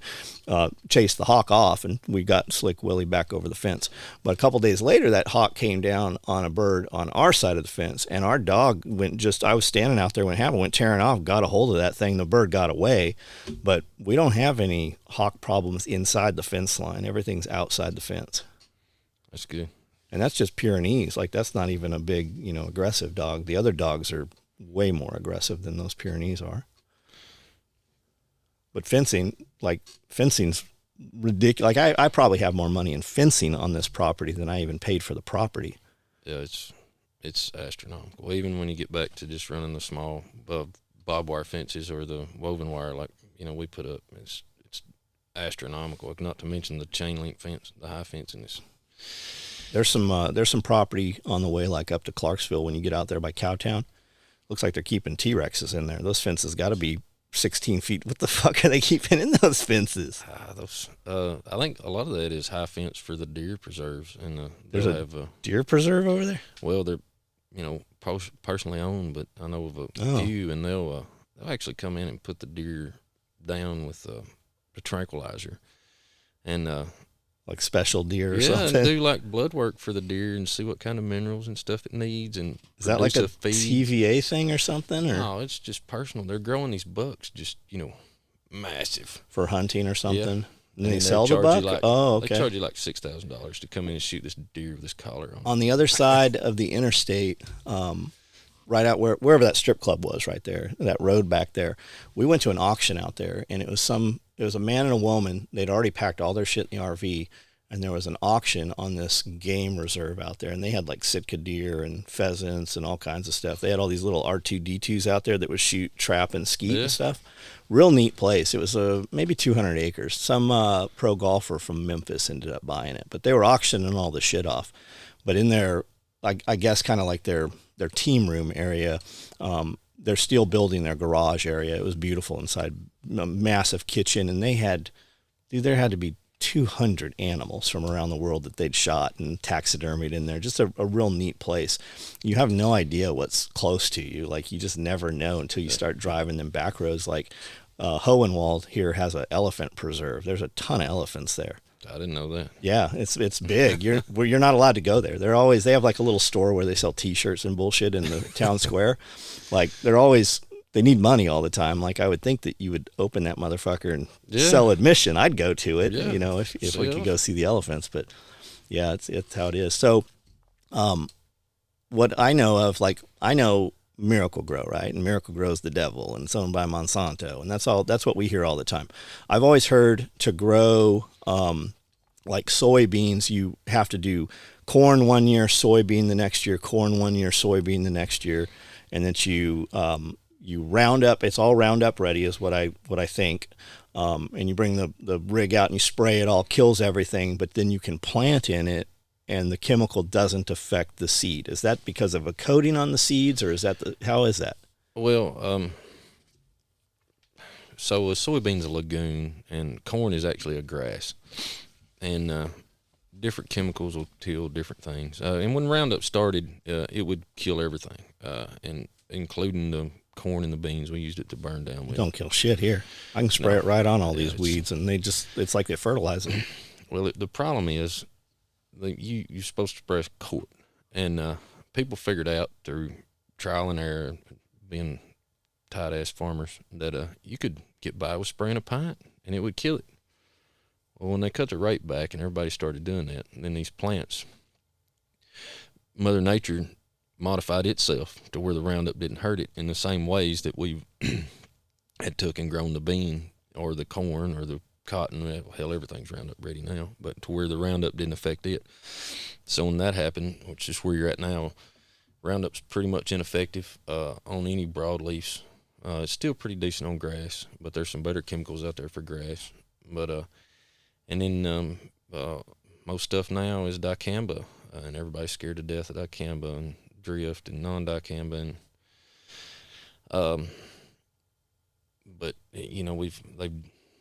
Speaker 1: and chased the hawk off, and we got Slick Willie back over the fence. But a couple days later, that hawk came down on a bird on our side of the fence, and our dog I was standing out there when it happened, went tearing off, got a hold of that thing. The bird got away, but we don't have any hawk problems inside the fence line. Everything's outside the fence.
Speaker 2: That's good.
Speaker 1: And that's just Pyrenees. That's not even a big, aggressive dog. The other dogs are way more aggressive than those Pyrenees are. But fencing's ridiculous. I probably have more money in fencing on this property than I even paid for the property.
Speaker 2: Yeah, it's astronomical. Even when you get back to just running the small barbed wire fences or the woven wire, we put up, it's astronomical. Not to mention the chain link fence, the high fence in this.
Speaker 1: There's some property on the way, up to Clarksville when you get out there by Cowtown. Looks like they're keeping T-Rexes in there. Those fences got to be 16 feet. What the fuck are they keeping in those fences?
Speaker 2: I think a lot of that is high fence for the deer preserves, and
Speaker 1: there's a deer preserve over there.
Speaker 2: Well, they're personally owned, but I know of a few, and they'll actually come in and put the deer down with a tranquilizer, and
Speaker 1: special deer or something.
Speaker 2: Yeah, do blood work for the deer and see what kind of minerals and stuff it needs. And
Speaker 1: is that a TVA thing or something? Or?
Speaker 2: No, it's just personal. They're growing these bucks just, massive.
Speaker 1: For hunting or something? And they sell the
Speaker 2: charge
Speaker 1: buck? Oh, okay.
Speaker 2: They charge you like $6,000 to come in and shoot this deer with this collar on.
Speaker 1: On the other side of the interstate, right out wherever that strip club was, right there, that road back there, we went to an auction out there, and it was a man and a woman. They'd already packed all their shit in the RV, and there was an auction on this game reserve out there, and they had like Sitka deer and pheasants and all kinds of stuff. They had all these little R2D2s out there that would shoot, trap, and skeet and stuff. Real neat place. It was maybe 200 acres. Some pro golfer from Memphis ended up buying it, but they were auctioning all the shit off. But in their, I guess, kind of like their team room area, they're still building their garage area. It was beautiful inside, a massive kitchen, and there had to be 200 animals from around the world that they'd shot and taxidermied in there. Just a real neat place. You have no idea what's close to you. Like, you just never know until you start driving them back roads. Like, Hohenwald here has an elephant preserve. There's a ton of elephants there.
Speaker 2: I didn't know that.
Speaker 1: Yeah, it's big. You're not allowed to go there. They have like a little store where they sell T-shirts and bullshit in the town square. Like, they need money all the time. Like, I would think that you would open that motherfucker and sell admission. I'd go to it, if we could go see the elephants. But yeah, it's how it is. So, what I know of, like, I know Miracle Grow, right? And Miracle Grow is the devil, and it's owned by Monsanto, and that's what we hear all the time. I've always heard to grow like soybeans, you have to do corn one year, soybean the next year, corn one year, soybean the next year, and that you round up. It's all Roundup ready, is what I think. And you bring the rig out and you spray it, all kills everything, but then you can plant in it, and the chemical doesn't affect the seed. Is that because of a coating on the seeds, or how is that?
Speaker 2: Well, so a soybean's a legume, and corn is actually a grass, and different chemicals will kill different things. And when Roundup started, it would kill everything, and including the corn and the beans. We used it to burn down with.
Speaker 1: Don't kill shit here. I can spray it right on all these weeds, and it's like they fertilize them.
Speaker 2: Well, the problem is you're supposed to spray a quart, and people figured out through trial and error, being tight-ass farmers, that you could get by with spraying a pint, and it would kill it. Well, when they cut the rate back and everybody started doing that, and then these plants, Mother Nature modified itself to where the Roundup didn't hurt it in the same ways that we had took and grown the bean or the corn or the cotton. Hell, everything's Roundup ready now, but to where the Roundup didn't affect it. So when that happened, which is where you're at now, Roundup's pretty much ineffective on any broadleafs. It's still pretty decent on grass, but there's some better chemicals out there for grass. But and then most stuff now is dicamba, and everybody's scared to death of dicamba and drift and non-dicamba. And but they've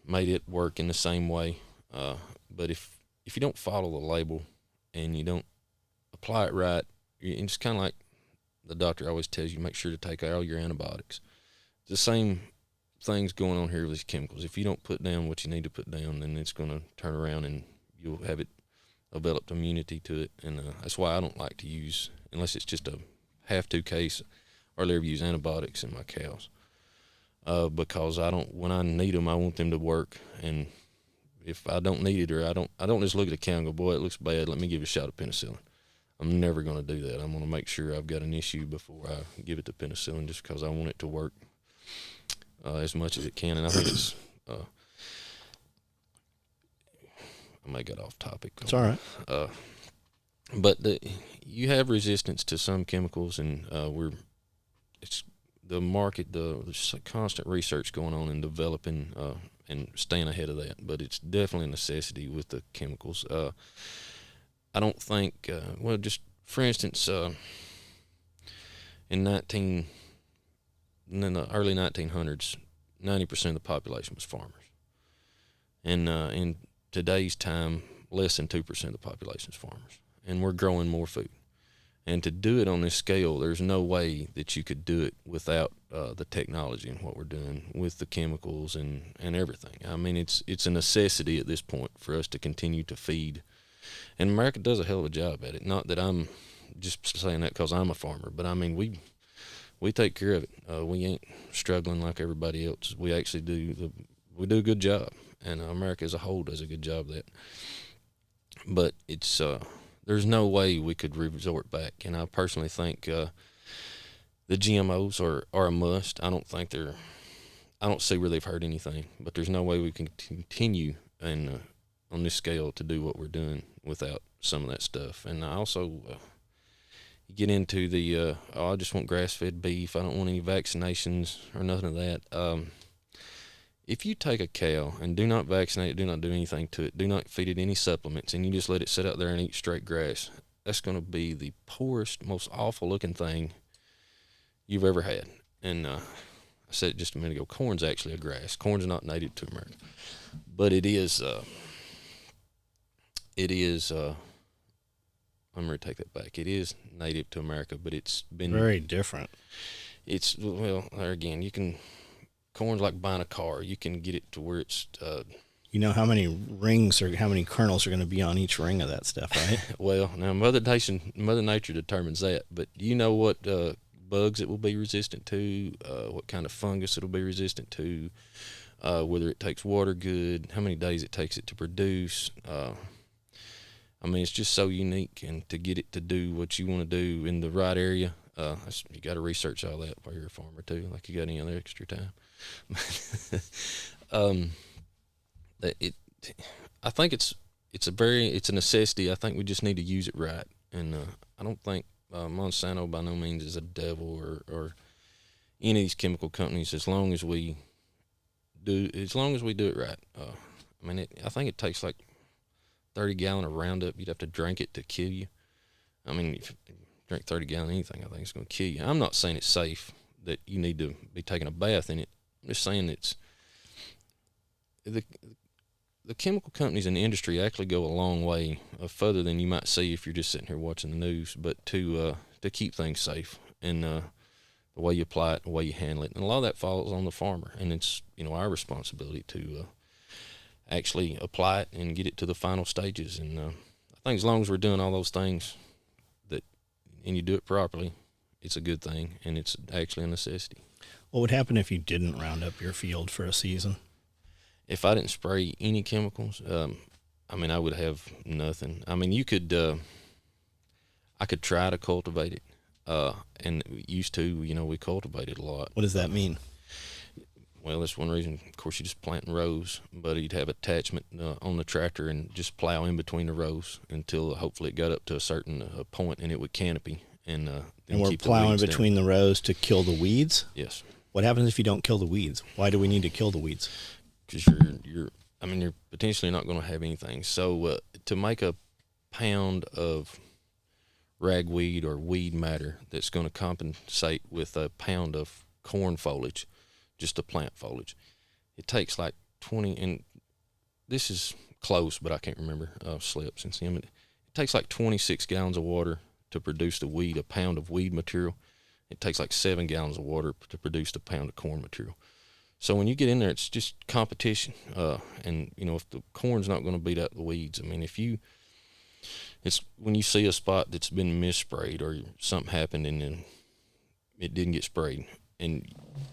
Speaker 2: made it work in the same way. But if you don't follow the label and you don't apply it right, it's kind of like the doctor always tells you, make sure to take all your antibiotics. The same things going on here with these chemicals. If you don't put down what you need to put down, then it's going to turn around and you'll have it developed immunity to it. And that's why I don't like to use, unless it's just a have-to case, or ever use antibiotics in my cows. Because when I need them, I want them to work. And if I don't need it, or I don't just look at a cow and go, boy, it looks bad, let me give it a shot of penicillin. I'm never going to do that. I'm going to make sure I've got an issue before I give it the penicillin, just because I want it to work as much as it can. And I think it's I may get off topic.
Speaker 1: It's all right.
Speaker 2: But you have resistance to some chemicals, and it's the market, there's constant research going on in developing and staying ahead of that. But it's definitely a necessity with the chemicals. I don't think, just for instance, in the early 1900s, 90% of the population was farmers. And in today's time, less than 2% of the population is farmers. And we're growing more food. And to do it on this scale, there's no way that you could do it without the technology and what we're doing with the chemicals and everything. I mean, it's a necessity at this point for us to continue to feed. And America does a hell of a job at it. Not that I'm just saying that because I'm a farmer, but I mean, we take care of it. We ain't struggling like everybody else. We actually do a good job. and America as a whole does a good job of that. But it's there's no way we could resort back, and I personally think the GMOs are a must. I don't see where they've hurt anything, but there's no way we can continue and on this scale to do what we're doing without some of that stuff. And I also get into the I just want grass-fed beef. I don't want any vaccinations or nothing of that. If you take a cow and do not vaccinate it, do not do anything to it, do not feed it any supplements, and you just let it sit out there and eat straight grass, that's going to be the poorest, most awful-looking thing you've ever had. And I said it just a minute ago, corn's actually a grass. Corn's not native to America. But it is, I'm going to take that back. It is native to America, but it's been
Speaker 1: very different.
Speaker 2: It's, well, there again, corn's like buying a car. You can get it to where it's,
Speaker 1: you know how many rings or how many kernels are going to be on each ring of that stuff, right?
Speaker 2: Well, now Mother Nature determines that, but you know what bugs it will be resistant to, what kind of fungus it'll be resistant to, whether it takes water good, how many days it takes it to produce. I mean, it's just so unique, and to get it to do what you want to do in the right area, you got to research all that while you're a farmer too, like you got any other extra time. I think it's a necessity. I think we just need to use it right, and I don't think Monsanto by no means is a devil or any of these chemical companies. As long as we do it right. I mean, I think it takes like 30 gallon of Roundup. You'd have to drink it to kill you. I mean, if you drink 30 gallon of anything, I think it's going to kill you. I'm not saying it's safe, that you need to be taking a bath in it. I'm just saying it's the chemical companies in the industry actually go a long way, further than you might see if you're just sitting here watching the news, but to keep things safe, and the way you apply it, the way you handle it. And a lot of that falls on the farmer, and it's, our responsibility to actually apply it and get it to the final stages. And I think as long as we're doing all those things and you do it properly, it's a good thing, and it's actually a necessity.
Speaker 1: What would happen if you didn't round up your field for a season?
Speaker 2: If I didn't spray any chemicals, I mean, I would have nothing. I mean, I could try to cultivate it, and used to, we cultivated a lot.
Speaker 1: What does that mean?
Speaker 2: Well, that's one reason. Of course, you just plant in rows, but you'd have attachment on the tractor and just plow in between the rows until hopefully it got up to a certain point, and it would canopy. And
Speaker 1: we're plowing between the rows to kill the weeds?
Speaker 2: Yes.
Speaker 1: What happens if you don't kill the weeds? Why do we need to kill the weeds?
Speaker 2: Because you're potentially not going to have anything. So to make a pound of ragweed or weed matter that's going to compensate with a pound of corn foliage, just the plant foliage, it takes like 20, and this is close, but I can't remember, slips and some. It takes like 26 gallons of water to produce a pound of weed material. It takes like 7 gallons of water to produce a pound of corn material. So when you get in there, it's just competition. And if the corn's not going to beat out the weeds, I mean, it's when you see a spot that's been missprayed or something happened and then it didn't get sprayed, and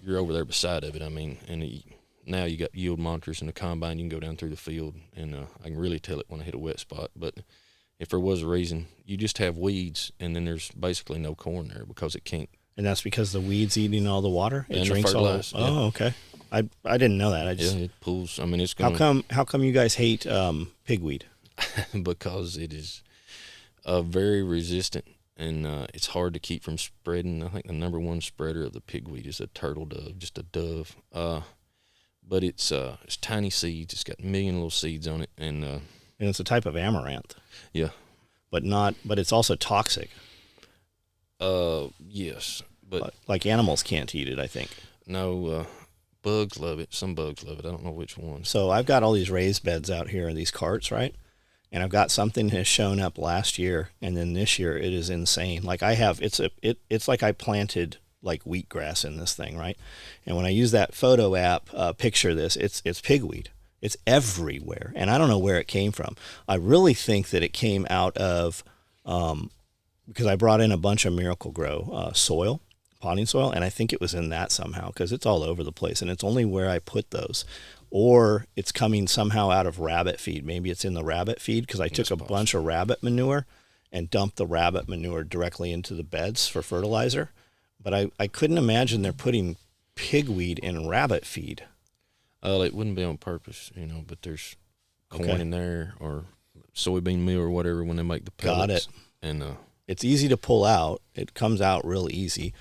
Speaker 2: you're over there beside of it, I mean, and now you got yield monitors in the combine. You can go down through the field, and I can really tell it when I hit a wet spot. But if there was a reason, you just have weeds, and then there's basically no corn there because it can't. And
Speaker 1: that's because the weed's eating all the water? It
Speaker 2: and
Speaker 1: drinks
Speaker 2: the fertilizer.
Speaker 1: Oh, okay. I didn't know that.
Speaker 2: It pulls. I mean, it's going.
Speaker 1: How come you guys hate pigweed?
Speaker 2: Because it is very resistant, and it's hard to keep from spreading. I think the number one spreader of the pigweed is a turtle dove, just a dove. But it's tiny seeds. It's got a million little seeds on it, and
Speaker 1: it's a type of amaranth.
Speaker 2: Yeah,
Speaker 1: but it's also toxic.
Speaker 2: Yes, but
Speaker 1: like animals can't eat it, I think.
Speaker 2: No, bugs love it. Some bugs love it. I don't know which ones.
Speaker 1: So I've got all these raised beds out here in these carts, right? And I've got something that has shown up last year, and then this year it is insane. Like it's like I planted like wheatgrass in this thing, right? And when I use that photo app, picture this, it's pigweed. It's everywhere, and I don't know where it came from. I really think that it came out of because I brought in a bunch of Miracle-Gro soil, potting soil, and I think it was in that somehow because it's all over the place, and it's only where I put those. or it's coming somehow out of rabbit feed. Maybe it's in the rabbit feed because I took a bunch of rabbit manure and dumped the rabbit manure directly into the beds for fertilizer. But I couldn't imagine they're putting pigweed in rabbit feed.
Speaker 2: It wouldn't be on purpose, but there's corn in there or soybean meal or whatever when they make the pellets.
Speaker 1: Got it.
Speaker 2: And
Speaker 1: it's easy to pull out. It comes out real easy,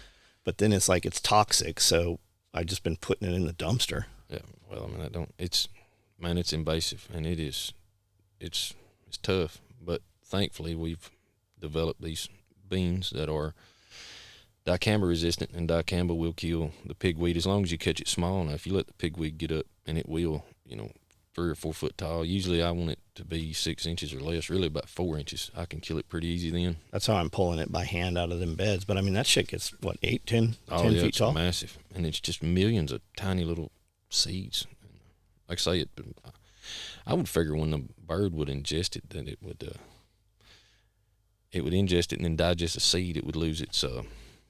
Speaker 1: but then it's like it's toxic. So I've just been putting it in the dumpster.
Speaker 2: Yeah, well, I mean, it's invasive, and it's tough. But thankfully, we've developed these beans that are dicamba resistant, and dicamba will kill the pigweed as long as you catch it small enough. You let the pigweed get up, and it will, 3 or 4 foot tall. Usually I want it to be 6 inches or less, really about 4 inches. I can kill it pretty easy then.
Speaker 1: That's how I'm pulling it by hand out of them beds. But I mean, that shit gets, what, 8, 10 feet
Speaker 2: it's
Speaker 1: tall?
Speaker 2: Massive. And it's just millions of tiny little seeds. Like I say, I would figure when the bird would ingest it, that it would ingest it and then digest the seed, it would lose its...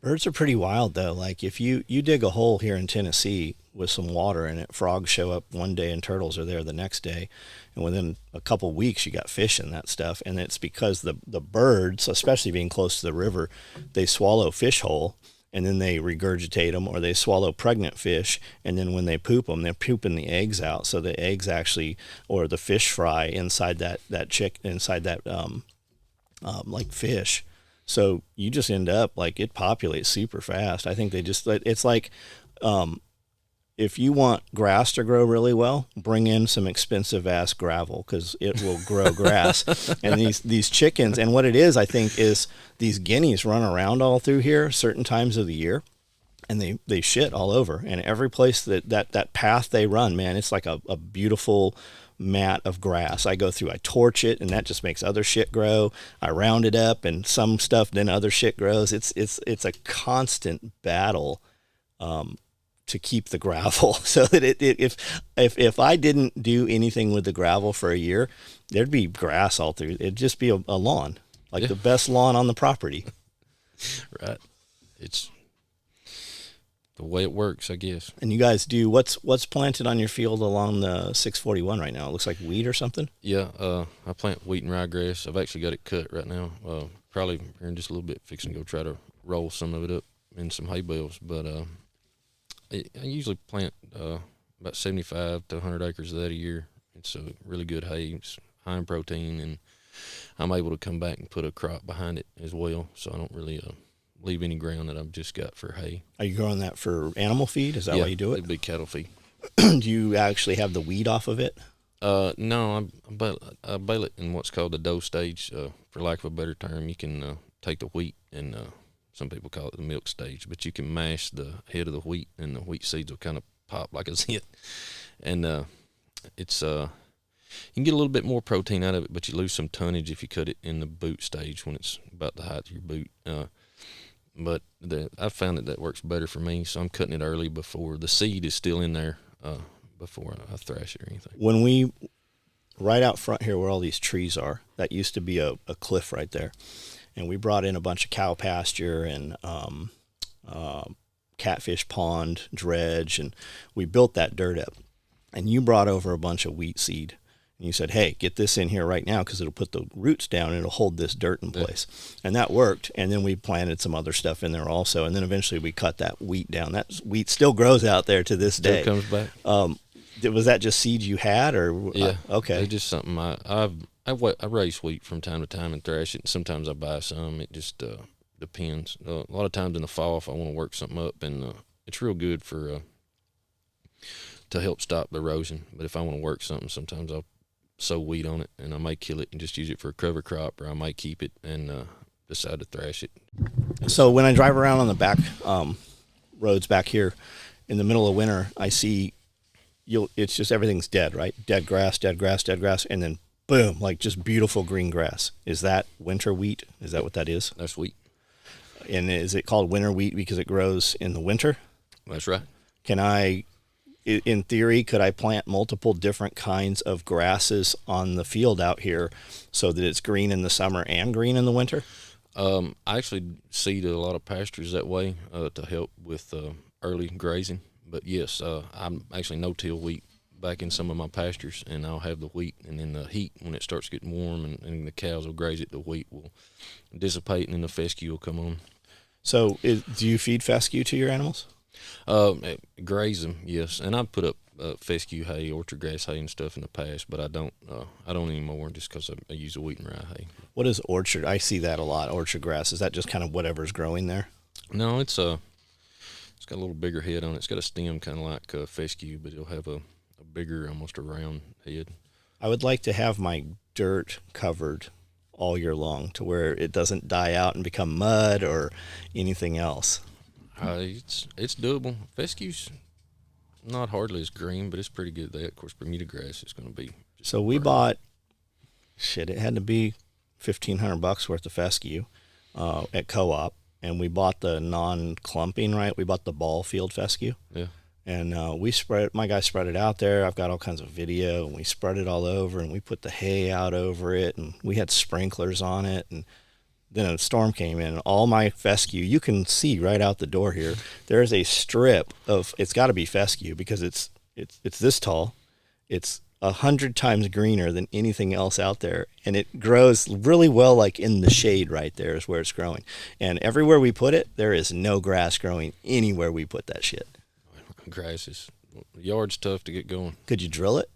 Speaker 1: Birds are pretty wild, though. Like, if you dig a hole here in Tennessee with some water in it, frogs show up one day and turtles are there the next day. And within a couple weeks, you got fish in that stuff. And it's because the birds, especially being close to the river, they swallow fish whole, and then they regurgitate them, or they swallow pregnant fish, and then when they poop them, they're pooping the eggs out. So the eggs actually, or the fish fry inside that like fish. So you just end up like it populates super fast. I think it's like, if you want grass to grow really well, bring in some expensive ass gravel because it will grow grass. And these chickens, and what it is, I think, is these guineas run around all through here certain times of the year, and they shit all over. And every place that path they run, man, it's like a beautiful mat of grass. I go through, I torch it, and that just makes other shit grow. I round it up, and some stuff, then other shit grows. It's a constant battle to keep the gravel, so that if I didn't do anything with the gravel for a year, there'd be grass all through. It'd just be a lawn, like the best lawn on the property.
Speaker 2: Right. It's the way it works, I guess.
Speaker 1: And you guys do what's planted on your field along the 641 right now? It looks like wheat or something.
Speaker 2: Yeah, I plant wheat and ryegrass. I've actually got it cut right now. Probably here in just a little bit, fixing to go try to roll some of it up in some hay bales. But I usually plant about 75 to 100 acres of that a year. It's a really good hay. It's high in protein, and I'm able to come back and put a crop behind it as well. So I don't really leave any ground that I've just got for hay. Are
Speaker 1: you growing that for animal feed? Is that why you do it?
Speaker 2: It'd be cattle feed.
Speaker 1: Do you actually have the weed off of it?
Speaker 2: No, I bale it in what's called the dough stage. For lack of a better term, you can take the wheat and some people call it the milk stage, but you can mash the head of the wheat, and the wheat seeds will kind of pop like a zit. And it's you can get a little bit more protein out of it, but you lose some tonnage if you cut it in the boot stage when it's about the height of your boot. But I found that works better for me, so I'm cutting it early before the seed is still in there before I thrash it or anything.
Speaker 1: When we, right out front here where all these trees are, that used to be a cliff right there, and we brought in a bunch of cow pasture and catfish pond, dredge, and we built that dirt up. And you brought over a bunch of wheat seed. And you said, hey, get this in here right now because it'll put the roots down and it'll hold this dirt in place. Yeah. And that worked. And then we planted some other stuff in there also. And then eventually we cut that wheat down. That wheat still grows out there to this day.
Speaker 2: Still comes back.
Speaker 1: Was that just seeds you had? Or
Speaker 2: yeah.
Speaker 1: Okay.
Speaker 2: It's just something I raise wheat from time to time and thrash it. And sometimes I buy some. It just depends. A lot of times in the fall if I want to work something up, and it's real good for to help stop the erosion. But if I want to work something, sometimes I'll sow wheat on it, and I might kill it and just use it for a cover crop, or I might keep it and decide to thrash it.
Speaker 1: So when I drive around on the back roads back here in the middle of winter, I see it's just everything's dead, right? Dead grass, and then boom, like just beautiful green grass. Is that winter wheat? Is that what that is?
Speaker 2: That's wheat.
Speaker 1: And is it called winter wheat because it grows in the winter?
Speaker 2: That's right.
Speaker 1: In theory, could I plant multiple different kinds of grasses on the field out here so that it's green in the summer and green in the winter?
Speaker 2: I actually seed a lot of pastures that way to help with early grazing. But yes, I'm actually no-till wheat back in some of my pastures, and I'll have the wheat, and then the heat, when it starts getting warm and the cows will graze it, the wheat will dissipate, and then the fescue will come on.
Speaker 1: So do you feed fescue to your animals?
Speaker 2: Graze them, yes, and I put up fescue hay, orchard grass hay, and stuff in the past, but I don't anymore, just because I use the wheat and rye hay.
Speaker 1: What is orchard? I see that a lot. Orchard grass, is that just kind of whatever's growing there?
Speaker 2: No, it's got a little bigger head on it. It's got a stem kind of like fescue, but it'll have a bigger, almost a round head. I
Speaker 1: would like to have my dirt covered all year long to where it doesn't die out and become mud or anything else.
Speaker 2: It's doable. Fescue's not hardly as green, but it's pretty good. That, of course, Bermuda grass is going to be.
Speaker 1: So we bought, it had to be $1,500 worth of fescue at co-op, and we bought the non-clumping, right? We bought the ball field fescue.
Speaker 2: Yeah.
Speaker 1: And my guy spread it out there. I've got all kinds of video, and we spread it all over, and we put the hay out over it, and we had sprinklers on it, and then a storm came in, and all my fescue, you can see right out the door here, there's a strip of, it's got to be fescue because it's this tall. It's 100 times greener than anything else out there, and it grows really well, like in the shade right there is where it's growing. And everywhere we put it, there is no grass growing anywhere we put that shit.
Speaker 2: Grass the yard's tough to get going.
Speaker 1: Could you drill it?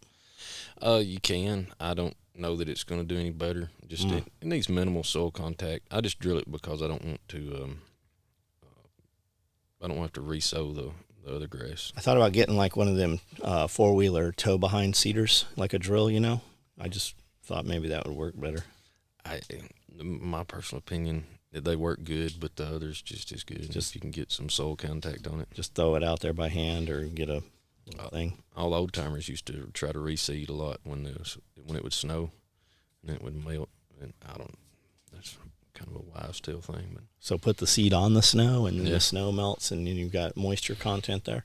Speaker 2: You can. I don't know that it's going to do any better. Just it needs minimal soil contact. I just drill it because I don't want to. I don't have to re-sow the other grass.
Speaker 1: I thought about getting like one of them 4-wheeler tow behind seeders, like a drill. I just thought maybe that would work better.
Speaker 2: My personal opinion, they work good, but the other's just as good. Just if you can get some soil contact on it.
Speaker 1: Just throw it out there by hand or get a thing.
Speaker 2: All the old timers used to try to reseed a lot when it would snow, and it would melt. And that's kind of a wise tale thing. But
Speaker 1: so put the seed on the snow, and then the snow melts, and then you've got moisture content there.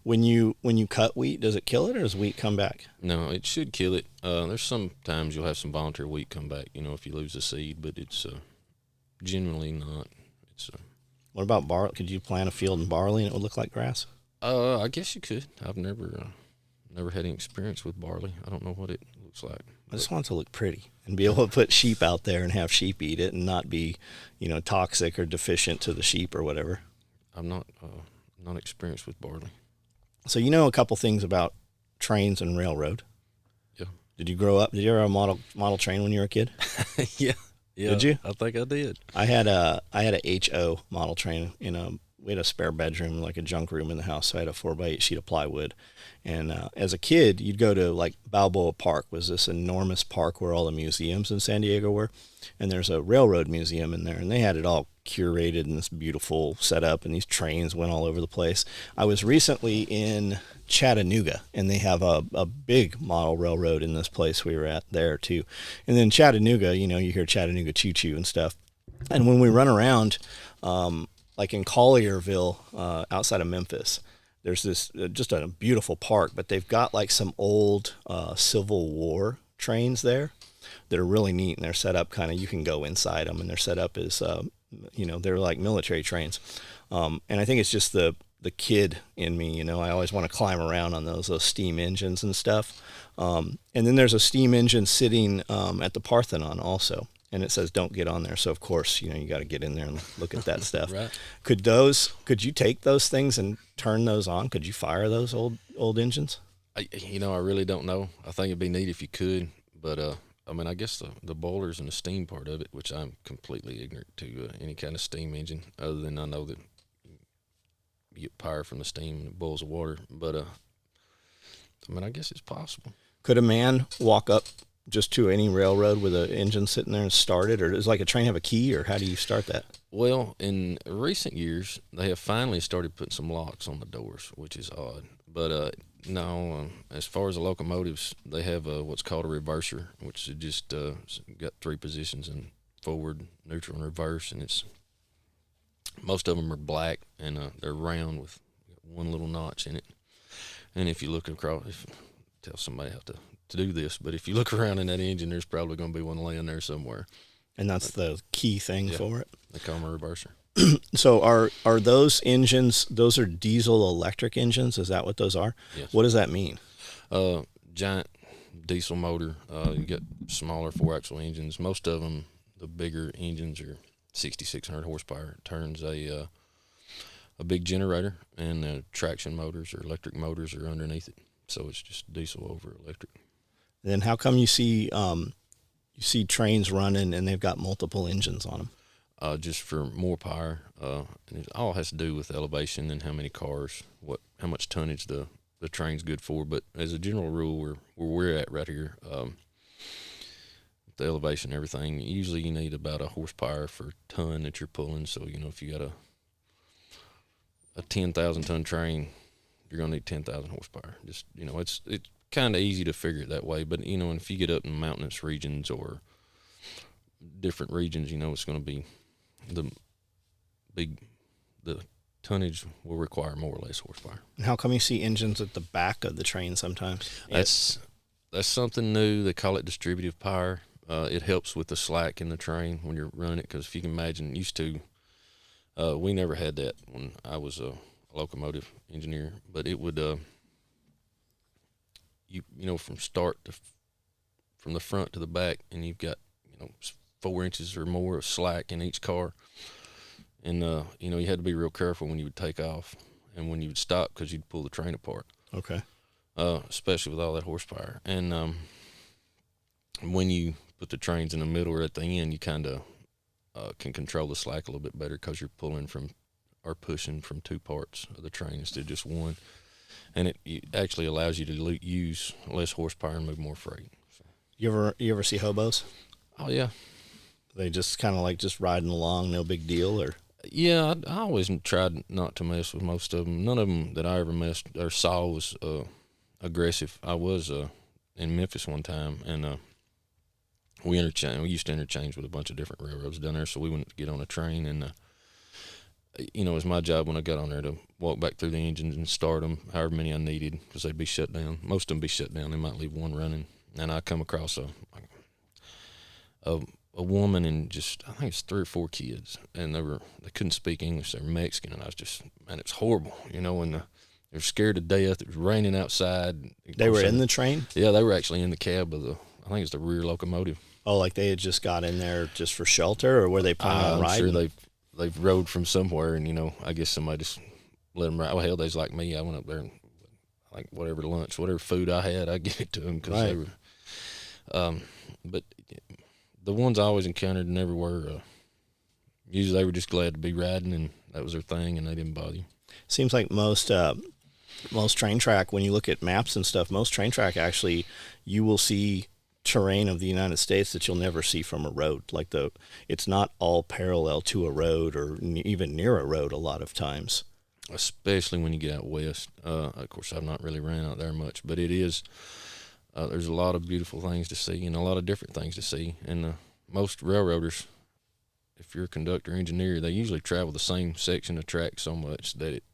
Speaker 1: When you cut wheat, does it kill it, or does wheat come back?
Speaker 2: No, it should kill it. There's sometimes you'll have some voluntary wheat come back, if you lose the seed, but it's generally not.
Speaker 1: What about barley? Could you plant a field in barley and it would look like grass?
Speaker 2: I guess you could. I've never had any experience with barley. I don't know what it looks like.
Speaker 1: I just want it to look pretty and be able to put sheep out there and have sheep eat it and not be, toxic or deficient to the sheep or whatever.
Speaker 2: I'm not experienced with barley.
Speaker 1: So a couple things about trains and railroad.
Speaker 2: Yeah.
Speaker 1: Did you grow up? Did you ever have a model train when you were a kid?
Speaker 2: Yeah.
Speaker 1: Did you?
Speaker 2: I think I did.
Speaker 1: I had a HO model train. We had a spare bedroom, like a junk room in the house. So I had a 4x8 sheet of plywood. And as a kid, you'd go to like Balboa Park, was this enormous park where all the museums in San Diego were. And there's a railroad museum in there, and they had it all curated in this beautiful setup, and these trains went all over the place. I was recently in Chattanooga, and they have a big model railroad in this place we were at there too. And then Chattanooga, you hear Chattanooga choo-choo and stuff. And when we run around, like in Collierville, outside of Memphis, there's this just a beautiful park, but they've got like some old Civil War trains there that are really neat, and they're set up kind of, you can go inside them, and they're set up as, they're like military trains. And I think it's just the kid in me, I always want to climb around on those steam engines and stuff. And then there's a steam engine sitting at the Parthenon also, and it says don't get on there. So of course, you got to get in there and look at that stuff.
Speaker 2: Right.
Speaker 1: Could you take those things and turn those on? Could you fire those old engines?
Speaker 2: I really don't know. I think it'd be neat if you could, but I guess the boilers and the steam part of it, which I'm completely ignorant to any kind of steam engine, other than I know that you get power from the steam and it boils the water. But I guess it's possible.
Speaker 1: Could a man walk up just to any railroad with an engine sitting there and start it, or does like a train have a key, or how do you start that?
Speaker 2: Well, in recent years, they have finally started putting some locks on the doors, which is odd. But no, as far as the locomotives, they have what's called a reverser, which is just got 3 positions in forward, neutral, and reverse, and most of them are black, and they're round with one little notch in it. And if you look across, tell somebody how to do this, but if you look around in that engine, there's probably going to be one laying there somewhere.
Speaker 1: And that's the key thing for it?
Speaker 2: They call them a reverser.
Speaker 1: So are those engines, those are diesel electric engines? Is that what those are?
Speaker 2: Yes.
Speaker 1: What does that mean?
Speaker 2: Giant diesel motor. You got smaller 4-axle engines. Most of them, the bigger engines are 6,600 horsepower. It turns a big generator, and the traction motors or electric motors are underneath it. So it's just diesel over electric.
Speaker 1: Then how come you see trains running and they've got multiple engines on them?
Speaker 2: Just for more power. And it all has to do with elevation and how many cars, how much tonnage the train's good for. But as a general rule, where we're at right here, the elevation and everything, usually you need about a horsepower per ton that you're pulling. So, if you got a 10,000 ton train, you're going to need 10,000 horsepower. Just, it's kind of easy to figure it that way. But, and if you get up in mountainous regions or different regions, it's going to be the tonnage will require more or less horsepower.
Speaker 1: And how come you see engines at the back of the train sometimes?
Speaker 2: That's something new. They call it distributive power. It helps with the slack in the train when you're running it, because if you can imagine, we never had that when I was a locomotive engineer, but it would, from the front to the back, and you've got, 4 inches or more of slack in each car. And, you had to be real careful when you would take off and when you would stop, because you'd pull the train apart.
Speaker 1: Okay.
Speaker 2: Especially with all that horsepower. And when you put the trains in the middle or at the end, you kind of can control the slack a little bit better, because you're pushing from 2 parts of the train instead of just one. And it actually allows you to use less horsepower and move more freight. So.
Speaker 1: You ever see hobos?
Speaker 2: Oh, yeah.
Speaker 1: They just kind of like just riding along, no big deal, or?
Speaker 2: Yeah, I always tried not to mess with most of them. None of them that I ever messed or saw was aggressive. I was in Memphis one time, and we used to interchange with a bunch of different railroads down there, so we went to get on a train, and it was my job when I got on there to walk back through the engines and start them, however many I needed, because they'd be shut down. Most of them be shut down. They might leave one running, and I come across a woman and I think it's 3 or 4 kids, and they couldn't speak English. They were Mexican, and it was horrible, and they were scared to death. It was raining outside.
Speaker 1: They were in the train?
Speaker 2: Yeah, they were actually in the cab of I think it's the rear locomotive.
Speaker 1: Oh, like they had just got in there just for shelter, or were they planning on riding?
Speaker 2: I'm sure they've rode from somewhere, and I guess somebody just let them ride. Well, hell, they's like me. I went up there and like whatever food I had, I give it to them, because they were. But the ones I always encountered never were. Usually they were just glad to be riding, and that was their thing, and they didn't bother you.
Speaker 1: Seems like most train track, when you look at maps and stuff, most train track actually, you will see terrain of the United States that you'll never see from a road. Like it's not all parallel to a road or even near a road a lot of times.
Speaker 2: Especially when you get out west. Of course, I've not really ran out there much, but it is. There's a lot of beautiful things to see and a lot of different things to see. And most railroaders, if you're a conductor engineer, they usually travel the same section of track so much that it,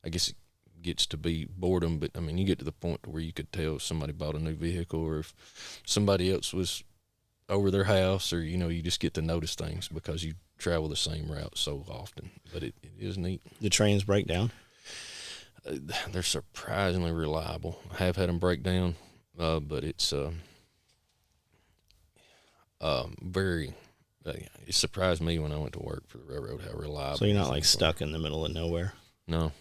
Speaker 2: I guess it gets to be boredom. But, I mean, you get to the point where you could tell if somebody bought a new vehicle or if somebody else was over their house, or, you just get to notice things because you travel the same route so often. But it is neat.
Speaker 1: The trains break down?
Speaker 2: They're surprisingly reliable. I have had them break down. But it's very. It surprised me when I went to work for the railroad how reliable.
Speaker 1: So you're not like stuck in the middle of nowhere.
Speaker 2: No.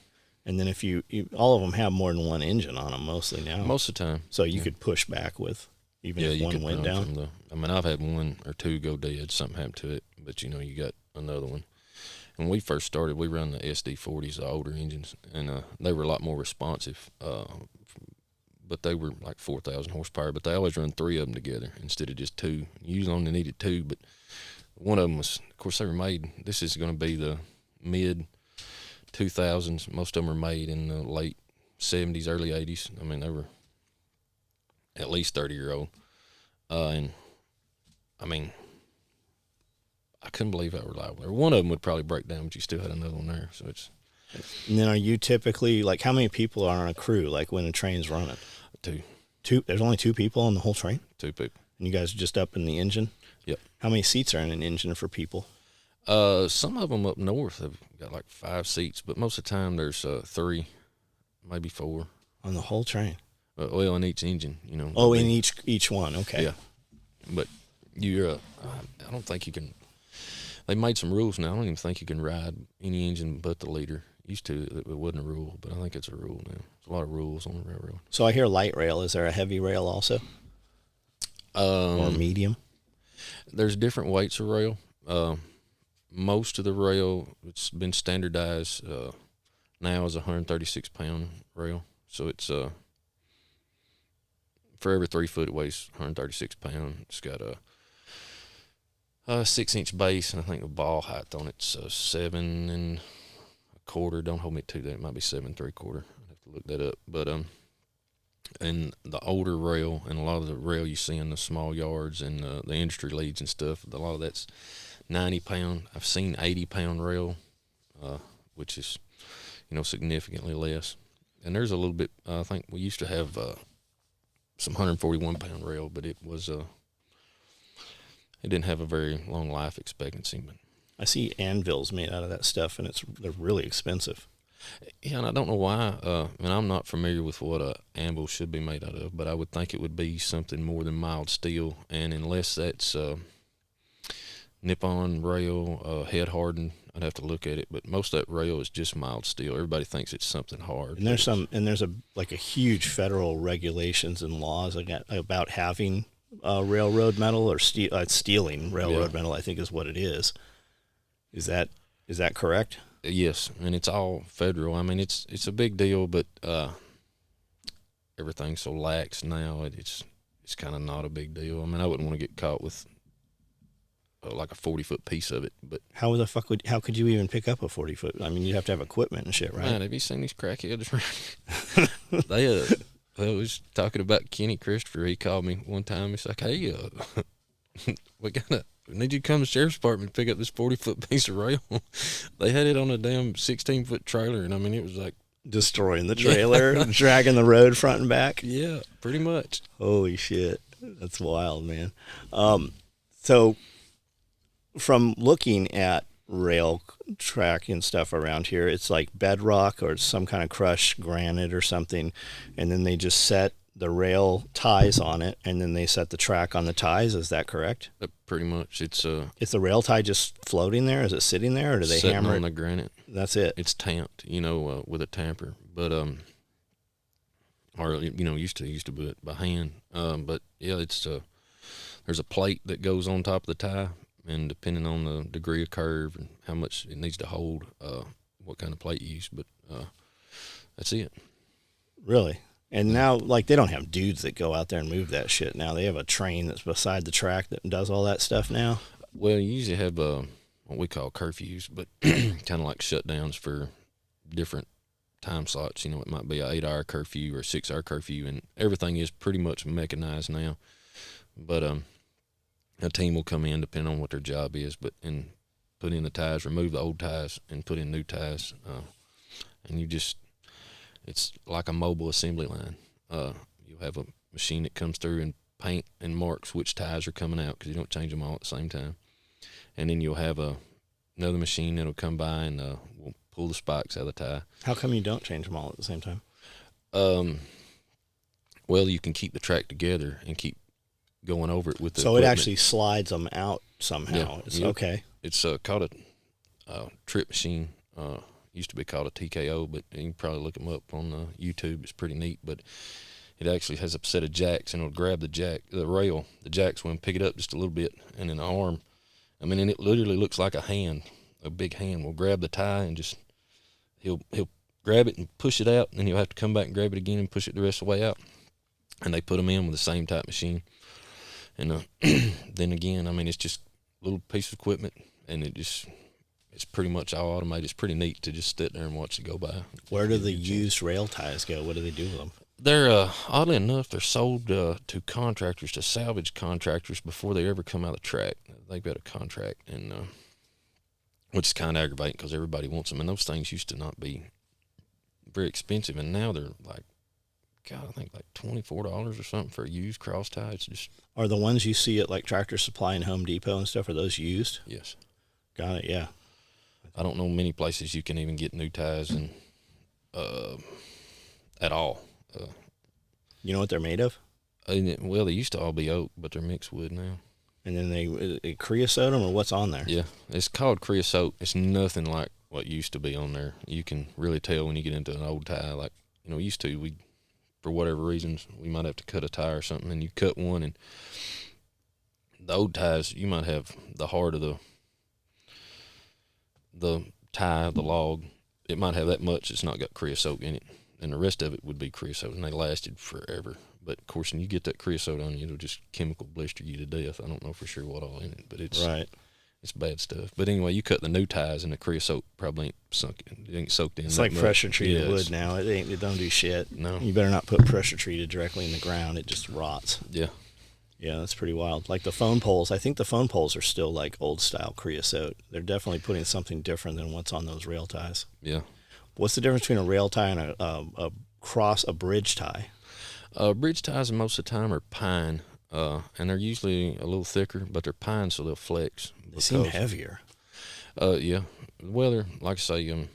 Speaker 1: And then if you all of them have more than one engine on them mostly now.
Speaker 2: Most of the time.
Speaker 1: So you could push back with even if one went down.
Speaker 2: I've had 1 or 2 go dead. Something happened to it, but you got another one. When we first started, we run the SD40s, the older engines, and they were a lot more responsive. But they were like 4,000 horsepower, but they always run 3 of them together instead of just 2. Usually only needed 2, but one of them was, of course, they were made. This is going to be the mid 2000s. Most of them were made in the late 70s, early 80s. I mean, they were at least 30-year-old. And I mean, I couldn't believe how reliable they were. One of them would probably break down, but you still had another one there. So it's.
Speaker 1: And then are you typically, like, how many people are on a crew, like when a train's running?
Speaker 2: 2.
Speaker 1: There's only 2 people on the whole train?
Speaker 2: 2 people.
Speaker 1: And you guys are just up in the engine?
Speaker 2: Yep.
Speaker 1: How many seats are in an engine for people?
Speaker 2: Some of them up north have got like 5 seats, but most of the time there's 3, maybe 4.
Speaker 1: On the whole train?
Speaker 2: Oil in each engine,
Speaker 1: Oh, in each one. Okay.
Speaker 2: Yeah. But I don't think you can. They made some rules now. I don't even think you can ride any engine but the leader. Used to, it wasn't a rule, but I think it's a rule now. There's a lot of rules on the railroad.
Speaker 1: So I hear light rail. Is there a heavy rail also? Or medium?
Speaker 2: There's different weights of rail. Most of the rail, it's been standardized now as a 136-pound rail. So it's for every 3 foot it weighs 136 pounds. It's got a 6-inch base, and I think the ball height on it's 7 1/4. Don't hold me to that. It might be 7 3/4. I'd have to look that up. But and the older rail and a lot of the rail you see in the small yards and the industry leads and stuff, a lot of that's 90-pound. I've seen 80-pound rail, which is significantly less. And there's a little bit. I think we used to have some 141-pound rail, but it was it didn't have a very long life expectancy. But
Speaker 1: I see anvils made out of that stuff, and they're really expensive.
Speaker 2: Yeah, and I don't know why. And I'm not familiar with what a anvil should be made out of, but I would think it would be something more than mild steel. And unless that's Nippon rail, head hardened, I'd have to look at it. But most of that rail is just mild steel. Everybody thinks it's something hard.
Speaker 1: And there's a huge federal regulations and laws about having railroad metal or stealing railroad metal, I think is what it is. Is that correct?
Speaker 2: Yes, and it's all federal. I mean, it's a big deal, but everything's so lax now. It's kind of not a big deal. I mean, I wouldn't want to get caught with like a 40-foot piece of it. But
Speaker 1: how could you even pick up a 40-foot? I mean, you'd have to have equipment and shit, right?
Speaker 2: Man, have you seen these crackheads? They I was talking about Kenny Christopher. He called me one time. He's like, "Hey, we need you to come to the sheriff's department and pick up this 40-foot piece of rail." They had it on a damn 16-foot trailer, and I mean, it was like
Speaker 1: destroying the trailer, dragging the road front and back.
Speaker 2: Yeah, pretty much.
Speaker 1: Holy shit, that's wild, man. So from looking at rail track and stuff around here, it's like bedrock or some kind of crushed granite or something, and then they just set the rail ties on it, and then they set the track on the ties. Is that correct?
Speaker 2: Pretty much. It's
Speaker 1: the rail tie just floating there? Is it sitting there, or do they hammer it
Speaker 2: on the granite?
Speaker 1: That's it.
Speaker 2: It's tamped, with a tamper, but or used to do it by hand. But yeah, it's there's a plate that goes on top of the tie, and depending on the degree of curve and how much it needs to hold, what kind of plate you use. But that's it.
Speaker 1: Really? And now, like, they don't have dudes that go out there and move that shit now. They have a train that's beside the track that does all that stuff now.
Speaker 2: Well, you usually have what we call curfews, but kind of like shutdowns for different time slots. It might be an 8-hour curfew or a 6-hour curfew, and everything is pretty much mechanized now. But a team will come in depending on what their job is, and put in the ties, remove the old ties, and put in new ties. And it's like a mobile assembly line. You'll have a machine that comes through and paint and marks which ties are coming out, because you don't change them all at the same time. And then you'll have another machine that'll come by and will pull the spikes out of the tie.
Speaker 1: How come you don't change them all at the same time?
Speaker 2: Well, you can keep the track together and keep going over it with the
Speaker 1: So
Speaker 2: equipment.
Speaker 1: It actually slides them out somehow.
Speaker 2: Yeah.
Speaker 1: Okay.
Speaker 2: It's called a trip machine. Used to be called a TKO, but you can probably look them up on YouTube. It's pretty neat, but it actually has a set of jacks, and it'll grab the jacks will pick it up just a little bit, and then the arm, and it literally looks like a big hand will grab the tie, and just he'll grab it and push it out, and then you'll have to come back and grab it again and push it the rest of the way out. And they put them in with the same type machine. And then again, it's just a little piece of equipment, and it's pretty much all automated. It's pretty neat to just sit there and watch it go by.
Speaker 1: Where do the used rail ties go? What do they do with them?
Speaker 2: They're, oddly enough, they're sold to contractors, to salvage contractors, before they ever come out of the track. They've got a contract, and which is kind of aggravating because everybody wants them. And those things used to not be very expensive, and now they're like, God, I think like $24 or something for a used cross tie. It's just.
Speaker 1: Are the ones you see at like Tractor Supply and Home Depot and stuff, are those used?
Speaker 2: Yes.
Speaker 1: Got it, yeah.
Speaker 2: I don't know many places you can even get new ties and at all.
Speaker 1: You know what they're made of?
Speaker 2: Well, they used to all be oak, but they're mixed wood now.
Speaker 1: And then they creosote them, or what's on there?
Speaker 2: Yeah, it's called creosote. It's nothing like what used to be on there. You can really tell when you get into an old tie. Like, used to, we, for whatever reasons, we might have to cut a tie or something, and you cut one, and the old ties, you might have the heart of the tie, the log. It might have that much. It's not got creosote in it, and the rest of it would be creosote, and they lasted forever. But of course, when you get that creosote on you, it'll just chemical blister you to death. I don't know for sure what all in it, but it's
Speaker 1: right.
Speaker 2: It's bad stuff. But anyway, you cut the new ties, and the creosote probably ain't sunk in. It ain't soaked in.
Speaker 1: It's like pressure treated wood now. It don't do shit.
Speaker 2: No.
Speaker 1: You better not put pressure treated directly in the ground. It just rots.
Speaker 2: Yeah.
Speaker 1: Yeah, that's pretty wild. Like the phone poles. I think the phone poles are still like old style creosote. They're definitely putting something different than what's on those rail ties.
Speaker 2: Yeah.
Speaker 1: What's the difference between a rail tie and a bridge tie?
Speaker 2: Bridge ties most of the time are pine, and they're usually a little thicker, but they're pine, so they'll flex.
Speaker 1: They seem heavier.
Speaker 2: Yeah. Well, they're, like I say,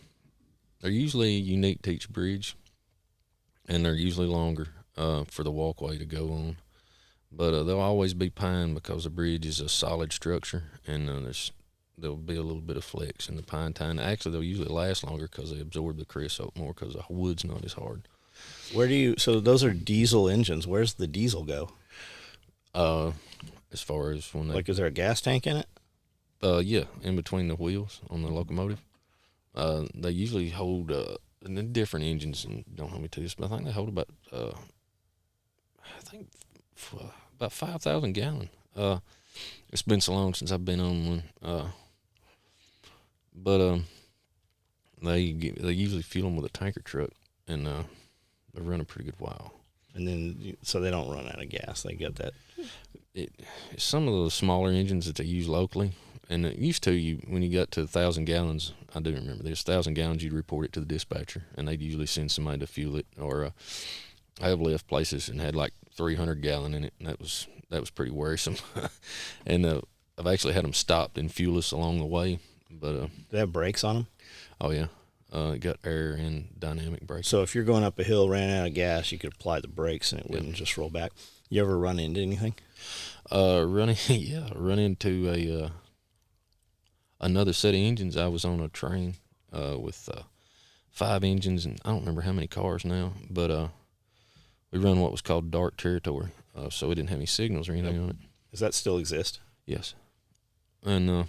Speaker 2: they're usually unique to each bridge, and they're usually longer for the walkway to go on. But they'll always be pine because the bridge is a solid structure, and there'll be a little bit of flex in the pine tie. And actually, they'll usually last longer because they absorb the creosote more because the wood's not as hard.
Speaker 1: So those are diesel engines. Where's the diesel go?
Speaker 2: As far as when they...
Speaker 1: Like, is there a gas tank in it?
Speaker 2: Yeah, in between the wheels on the locomotive. They usually hold, different engines, and don't hold me to this, but I think they hold about, about 5,000 gallon. It's been so long since I've been on one. But they usually fuel them with a tanker truck, and they run a pretty good while.
Speaker 1: And then, so they don't run out of gas. They get that.
Speaker 2: Some of those smaller engines that they use locally, and it used to, when you got to 1,000 gallons, I do remember this, 1,000 gallons, you'd report it to the dispatcher, and they'd usually send somebody to fuel it. Or I have left places and had like 300 gallon in it, and that was pretty worrisome. And I've actually had them stopped and fuel us along the way. But
Speaker 1: do they have brakes on them?
Speaker 2: Oh yeah, it got air and dynamic brakes.
Speaker 1: So if you're going up a hill, ran out of gas, you could apply the brakes and it wouldn't just roll back. You ever run into anything?
Speaker 2: Run into another set of engines. I was on a train with 5 engines, and I don't remember how many cars now, but we run what was called dark territory, so we didn't have any signals or anything on it.
Speaker 1: Does that still exist?
Speaker 2: Yes. And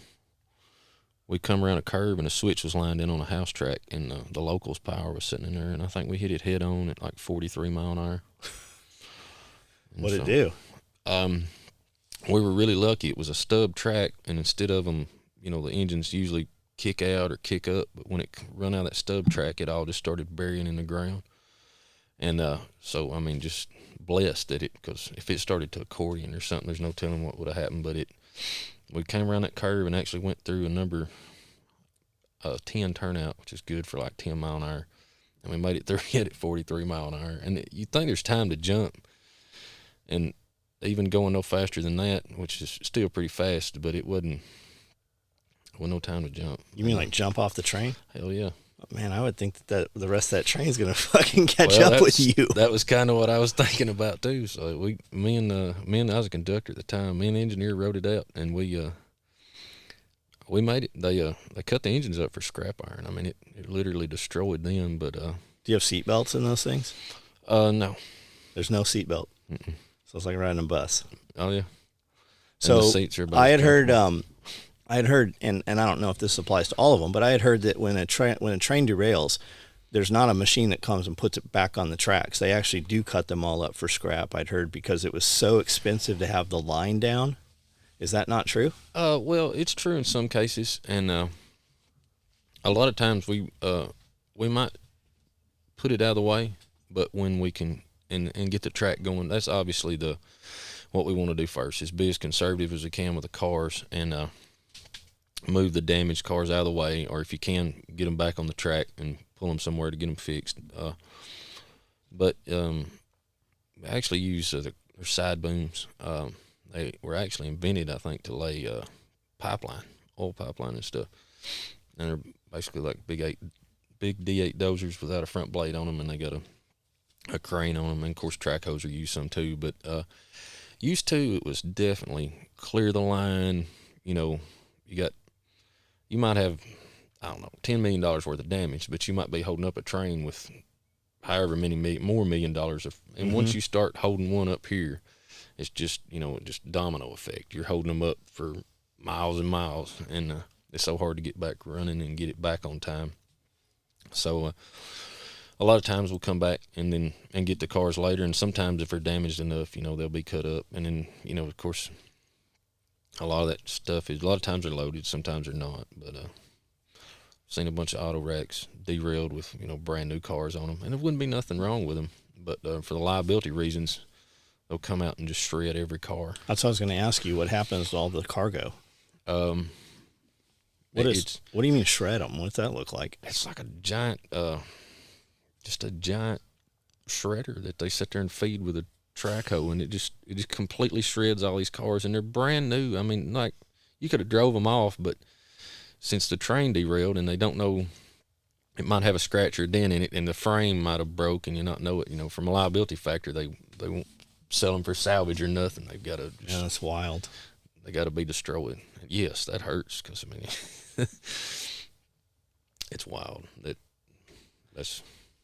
Speaker 2: we come around a curve, and a switch was lined in on a house track, and the locals' power was sitting in there, and I think we hit it head on at like 43 mile an hour.
Speaker 1: What did it do?
Speaker 2: We were really lucky. It was a stub track, and instead of them, the engines usually kick out or kick up, but when it run out of that stub track, it all just started burying in the ground. And so, I mean, just blessed at it, because if it started to accordion or something, there's no telling what would have happened. But we came around that curve and actually went through a number 10 turnout, which is good for like 10 mile an hour. And we made it through it at 43 mile an hour. And you think there's time to jump, and even going no faster than that, which is still pretty fast, but it wasn't no time to jump.
Speaker 1: You mean like jump off the train?
Speaker 2: Hell yeah.
Speaker 1: Man, I would think that the rest of that train's gonna fucking catch up with you.
Speaker 2: That was kind of what I was thinking about too. So me and I was a conductor at the time. Me and the engineer wrote it out, and we made it. They cut the engines up for scrap iron. I mean, it literally destroyed them. But
Speaker 1: do you have seat belts in those things?
Speaker 2: No.
Speaker 1: There's no seat belt.
Speaker 2: Mm-mm.
Speaker 1: So it's like riding a bus.
Speaker 2: Oh yeah.
Speaker 1: So
Speaker 2: the seats are
Speaker 1: I had heard, and I don't know if this applies to all of them, but I had heard that when a train derails, there's not a machine that comes and puts it back on the tracks. They actually do cut them all up for scrap, I'd heard, because it was so expensive to have the line down. Is that not true?
Speaker 2: Well, it's true in some cases, and a lot of times we might put it out of the way, but when we can and get the track going, that's obviously what we want to do first, is be as conservative as we can with the cars, and move the damaged cars out of the way, or if you can, get them back on the track and pull them somewhere to get them fixed. But we actually use their side booms. They were actually invented, I think, to lay oil pipeline and stuff. And they're basically like big D8 dozers without a front blade on them, and they got a crane on them, and of course track hoes are used some too. But used to, it was definitely clear the line. You know, you might have, I don't know, $10 million worth of damage, but you might be holding up a train with however many more $1 million of, and once you start holding one up here, it's just, just domino effect. You're holding them up for miles and miles, and it's so hard to get back running and get it back on time. So a lot of times we'll come back and get the cars later, and sometimes if they're damaged enough, they'll be cut up, and then, of course, a lot of that stuff is, a lot of times they're loaded, sometimes they're not, but seen a bunch of auto racks derailed with, brand new cars on them, and there wouldn't be nothing wrong with them, but for the liability reasons, they'll come out and just shred every car.
Speaker 1: That's what I was going to ask you. What happens to all the cargo? What do you mean shred them? What's that look like?
Speaker 2: It's like a giant, just a giant shredder that they sit there and feed with a track hoe, and it just completely shreds all these cars, and they're brand new. I mean, like, you could have drove them off, but since the train derailed and they don't know, it might have a scratch or a dent in it, and the frame might have broke and you not know it. From a liability factor, they won't sell them for salvage or nothing. They've got to
Speaker 1: yeah, that's wild.
Speaker 2: They got to be destroyed. Yes, that hurts, because I mean it's wild. That's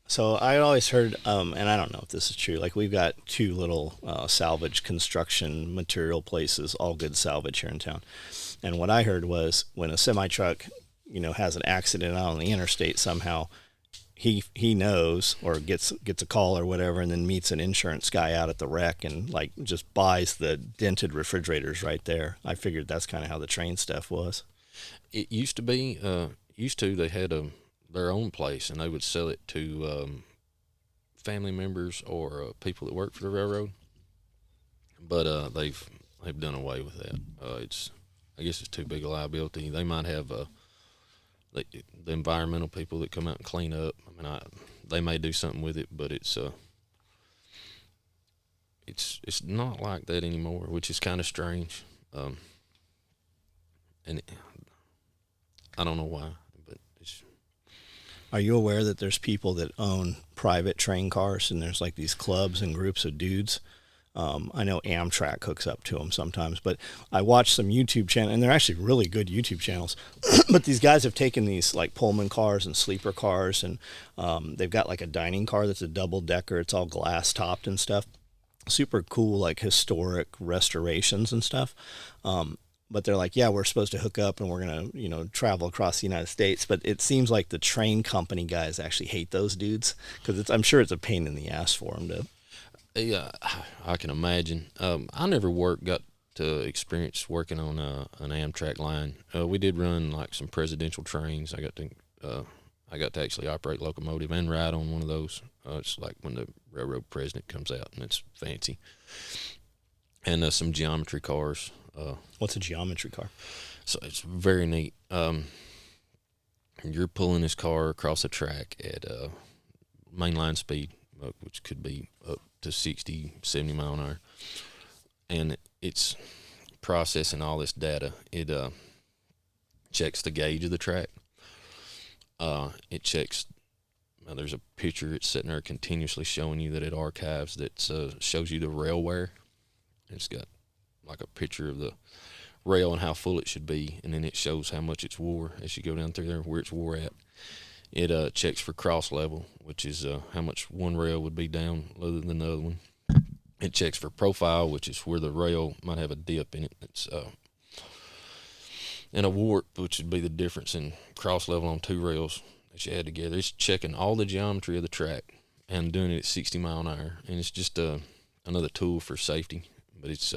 Speaker 1: So I always heard, and I don't know if this is true, like we've got two little salvage construction material places, all good salvage here in town. And what I heard was when a semi-truck, has an accident out on the interstate somehow, he knows or gets a call or whatever, and then meets an insurance guy out at the wreck and like just buys the dented refrigerators right there. I figured that's kind of how the train stuff was.
Speaker 2: It used to be. They had their own place, and they would sell it to family members or people that work for the railroad. But they've done away with that. I guess it's too big a liability. They might have the environmental people that come out and clean up. I mean, they may do something with it, but it's not like that anymore, which is kind of strange. And I don't know why, but it's.
Speaker 1: Are you aware that there's people that own private train cars, and there's like these clubs and groups of dudes? I know Amtrak hooks up to them sometimes, but I watched some YouTube channels, and they're actually really good YouTube channels. But these guys have taken these like Pullman cars and sleeper cars, and they've got like a dining car that's a double decker. It's all glass topped and stuff. Super cool, like historic restorations and stuff. But they're like, yeah, we're supposed to hook up and we're going to, travel across the United States. But it seems like the train company guys actually hate those dudes, because I'm sure it's a pain in the ass for them to.
Speaker 2: Yeah, I can imagine. I never got to experience working on an Amtrak line. We did run like some presidential trains. I got to actually operate locomotive and ride on one of those. It's like when the railroad president comes out, and it's fancy. And some geometry cars.
Speaker 1: What's a geometry car?
Speaker 2: So it's very neat. You're pulling this car across the track at mainline speed, which could be up to 60, 70 mile an hour. And it's processing all this data. It checks the gauge of the track. It checks, there's a picture, it's sitting there continuously showing you that it archives, that shows you the rail wear. It's got like a picture of the rail and how full it should be, and then it shows how much it's wore as you go down through there, where it's wore at. It checks for cross level, which is how much one rail would be down other than the other one. It checks for profile, which is where the rail might have a dip in it. It's and a warp, which would be the difference in cross level on two rails that you add together. It's checking all the geometry of the track and doing it at 60 mile an hour, and it's just another tool for safety. But it's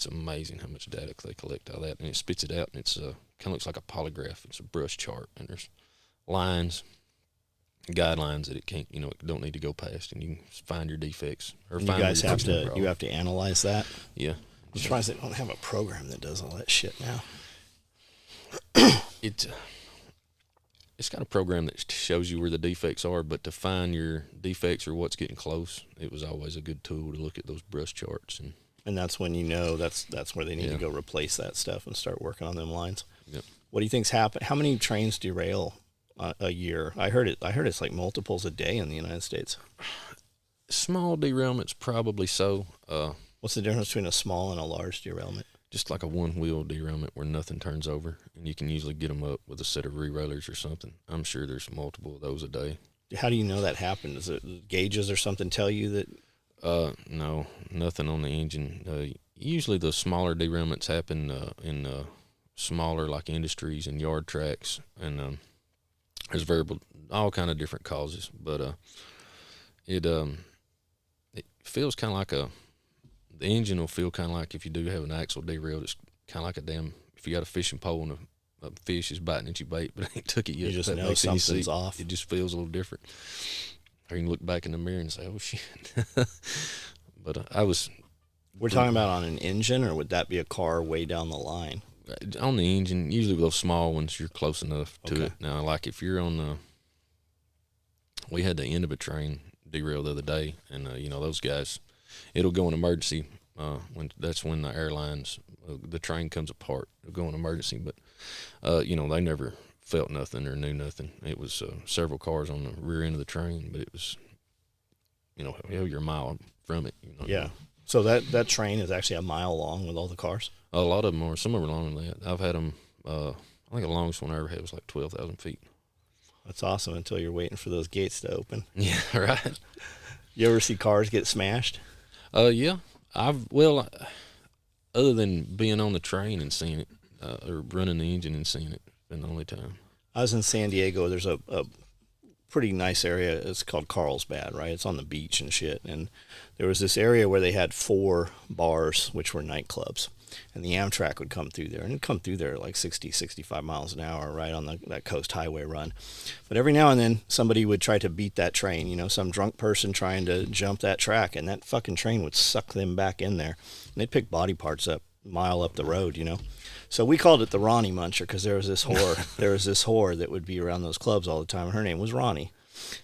Speaker 2: amazing how much data they collect out of that, and it spits it out, and it's kind of looks like a polygraph. It's a brush chart, and there's lines, guidelines that it can't, it don't need to go past, and you can find your defects. Or
Speaker 1: you
Speaker 2: find
Speaker 1: guys have to analyze that.
Speaker 2: Yeah,
Speaker 1: I'm surprised they don't have a program that does all that shit now.
Speaker 2: It's got a program that shows you where the defects are, but to find your defects or what's getting close, it was always a good tool to look at those brush charts.
Speaker 1: And that's when that's where they need to go replace that stuff and start working on them lines.
Speaker 2: Yep.
Speaker 1: What do you think's happened? How many trains derail a year? I heard it's like multiples a day in the United States.
Speaker 2: Small derailments, probably so.
Speaker 1: What's the difference between a small and a large derailment?
Speaker 2: Just like a one-wheel derailment where nothing turns over, and you can usually get them up with a set of re-railers or something. I'm sure there's multiple of those a day.
Speaker 1: How do you know that happened? Is it gauges or something tell you that?
Speaker 2: No, nothing on the engine. Usually the smaller derailments happen in smaller like industries and yard tracks, and there's all kind of different causes. But it feels kind of like the engine will feel kind of like if you do have an axle derailed, it's kind of like if you got a fishing pole and a fish is biting at your bait, but it ain't took it yet.
Speaker 1: You just
Speaker 2: that
Speaker 1: know
Speaker 2: makes any
Speaker 1: something's
Speaker 2: sense.
Speaker 1: off.
Speaker 2: It just feels a little different. Or you can look back in the mirror and say, "Oh shit!" But
Speaker 1: We're talking about on an engine, or would that be a car way down the line?
Speaker 2: on the engine. Usually with those small ones, you're close enough to
Speaker 1: Okay.
Speaker 2: it. Now, like if you're we had the end of a train derail the other day, and those guys, it'll go in emergency. When the airlines, the train comes apart, it'll go in emergency. But they never felt nothing or knew nothing. It was several cars on the rear end of the train, but it was, hell, you're a mile from it.
Speaker 1: Yeah. So that train is actually a mile long with all the cars?
Speaker 2: A lot of them are. Some of them are longer than that. I've had them, I think the longest one I ever had was like 12,000 feet.
Speaker 1: That's awesome until you're waiting for those gates to open.
Speaker 2: Yeah, right.
Speaker 1: You ever see cars get smashed?
Speaker 2: Yeah. Other than being on the train and seeing it, or running the engine and seeing it, it's been the only time.
Speaker 1: I was in San Diego. There's a pretty nice area. It's called Carlsbad, right? It's on the beach and shit. And there was this area where they had 4 bars, which were nightclubs. And the Amtrak would come through there. And it'd come through there at like 60, 65 miles an hour, right on that coast highway run. But every now and then, somebody would try to beat that train. Some drunk person trying to jump that track. And that fucking train would suck them back in there. And they'd pick body parts up a mile up the road, So we called it the Ronnie Muncher because there was this whore that would be around those clubs all the time. Her name was Ronnie.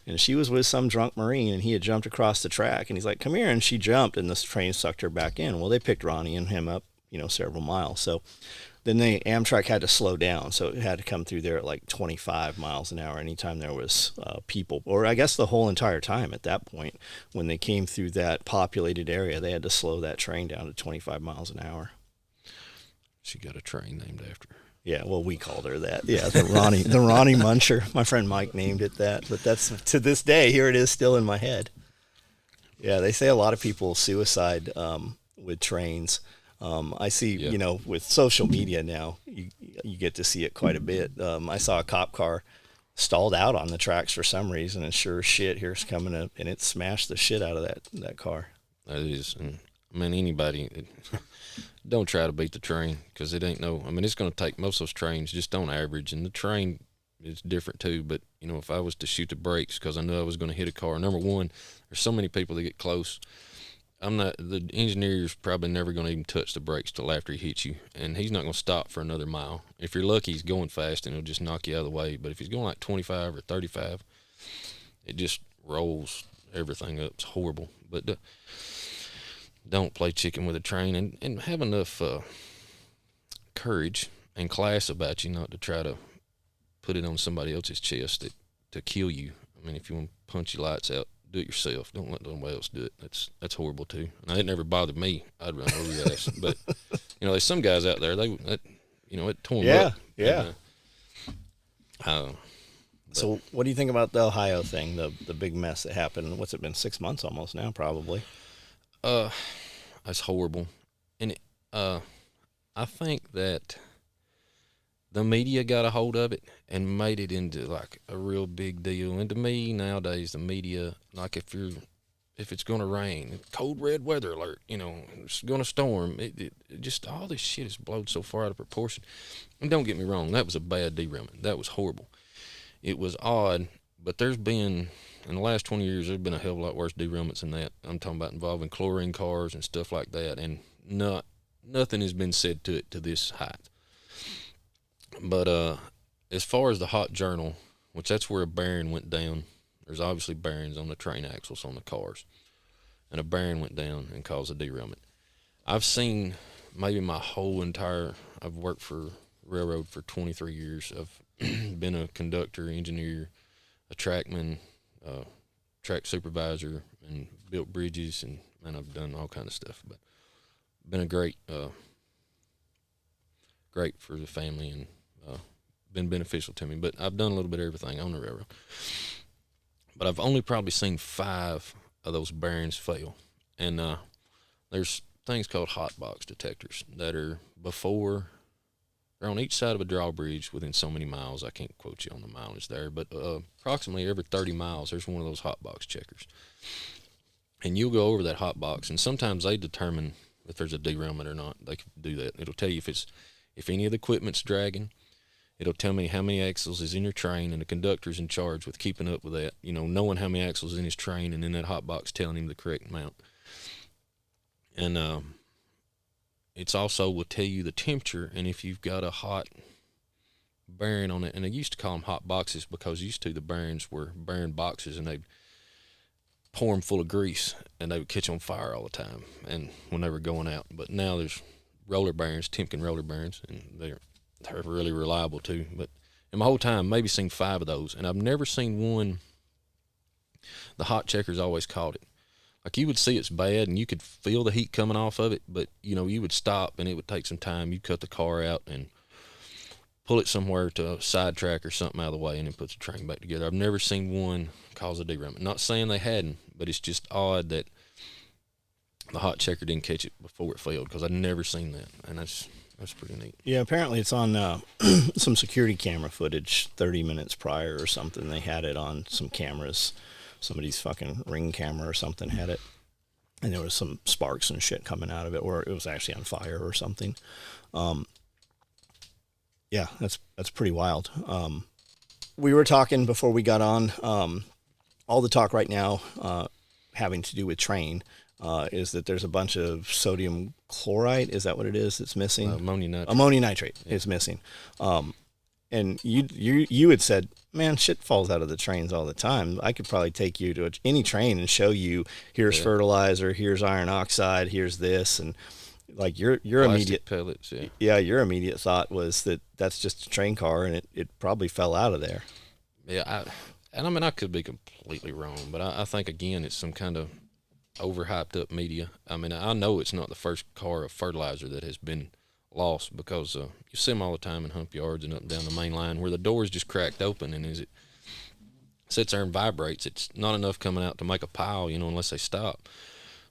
Speaker 1: And she was with some drunk Marine, and he had jumped across the track. And he's like, "Come here." And she jumped, and this train sucked her back in. Well, they picked Ronnie and him up, several miles. So then the Amtrak had to slow down. So it had to come through there at like 25 miles an hour anytime there was people. Or I guess the whole entire time at that point. When they came through that populated area, they had to slow that train down to 25 miles an hour.
Speaker 2: She got a train named after her.
Speaker 1: Yeah, well, we called her that. Yeah, the Ronnie Muncher. My friend Mike named it that, but that's to this day. Here it is, still in my head. Yeah, they say a lot of people suicide with trains. I see,
Speaker 2: Yeah.
Speaker 1: With social media now, you get to see it quite a bit. I saw a cop car stalled out on the tracks for some reason, and sure as shit, here's coming up, and it smashed the shit out of that car.
Speaker 2: That is, and anybody. Don't try to beat the train because it ain't it's going to take most of those trains just on average, and the train is different too. But, if I was to shoot the brakes because I knew I was going to hit a car, number one, there's so many people that get close. The engineer's probably never going to even touch the brakes till after he hits you, and he's not going to stop for another mile. If you're lucky, he's going fast and he'll just knock you out of the way. But if he's going like 25 or 35, it just rolls everything up. It's horrible. But don't play chicken with a train, and have enough courage and class about you not to try to put it on somebody else's chest to kill you. If you want to punch your lights out, do it yourself. Don't let nobody else do it. That's horrible too. And it never bothered me. I'd run over your ass. But there's some guys out there. It tore them up.
Speaker 1: Yeah.
Speaker 2: And,
Speaker 1: so what do you think about the Ohio thing? The big mess that happened. What's it been? 6 months almost now, probably.
Speaker 2: That's horrible. And I think that the media got a hold of it and made it into like a real big deal. And to me nowadays, the media, like if it's going to rain, cold red weather alert, it's going to storm. It just all this shit is blown so far out of proportion. And don't get me wrong, that was a bad derailment. That was horrible. It was odd, but there's been, in the last 20 years, there's been a hell of a lot worse derailments than that. I'm talking about involving chlorine cars and stuff like that, and nothing has been said to it to this height. But as far as the hot journal, which that's where a bearing went down, there's obviously bearings on the train axles on the cars, and a bearing went down and caused a derailment. I've seen maybe I've worked for railroad for 23 years. I've been a conductor, engineer, a trackman, track supervisor, and built bridges, and I've done all kind of stuff. But been a great for the family, and been beneficial to me. But I've done a little bit of everything on the railroad. But I've only probably seen 5 of those bearings fail. And there's things called hot box detectors that are they're on each side of a drawbridge within so many miles. I can't quote you on the mileage there, but approximately every 30 miles, there's one of those hot box checkers. And you'll go over that hot box, and sometimes they determine if there's a derailment or not. They can do that. It'll tell you if any of the equipment's dragging. It'll tell me how many axles is in your train, and the conductor's in charge with keeping up with that, knowing how many axles is in his train, and in that hot box telling him the correct amount. And it's also will tell you the temperature, and if you've got a hot bearing on it, and they used to call them hot boxes because used to the bearings were bearing boxes, and they'd pour them full of grease, and they would catch on fire all the time, and when they were going out. But now there's roller bearings, Timken roller bearings, and they're really reliable too. But in my whole time, maybe seen 5 of those, and I've never seen one. The hot checkers always caught it. Like, you would see it's bad, and you could feel the heat coming off of it, but you would stop, and it would take some time. You'd cut the car out and pull it somewhere to a sidetrack or something out of the way, and then put the train back together. I've never seen one cause a derailment. Not saying they hadn't, but it's just odd that the hot checker didn't catch it before it failed, because I've never seen that, and that's pretty neat.
Speaker 1: Yeah, apparently it's on some security camera footage 30 minutes prior or something. They had it on some cameras. Somebody's fucking Ring camera or something had it. And there was some sparks and shit coming out of it, or it was actually on fire or something. Yeah, that's pretty wild. We were talking before we got on, all the talk right now having to do with train is that there's a bunch of sodium chloride. Is that what it is that's missing?
Speaker 2: Ammonium nitrate.
Speaker 1: Ammonium nitrate is missing. And you had said, man, shit falls out of the trains all the time. I could probably take you to any train and show you, here's fertilizer, here's iron oxide, here's this, and like your
Speaker 2: Plastic
Speaker 1: immediate
Speaker 2: pellets.
Speaker 1: your immediate thought was that that's just a train car, and it probably fell out of there.
Speaker 2: Yeah, I could be completely wrong, but I think again it's some kind of overhyped up media. I mean, I know it's not the first car of fertilizer that has been lost, because you see them all the time in hump yards and up and down the main line where the door's just cracked open, and as it sits there and vibrates, it's not enough coming out to make a pile, unless they stop.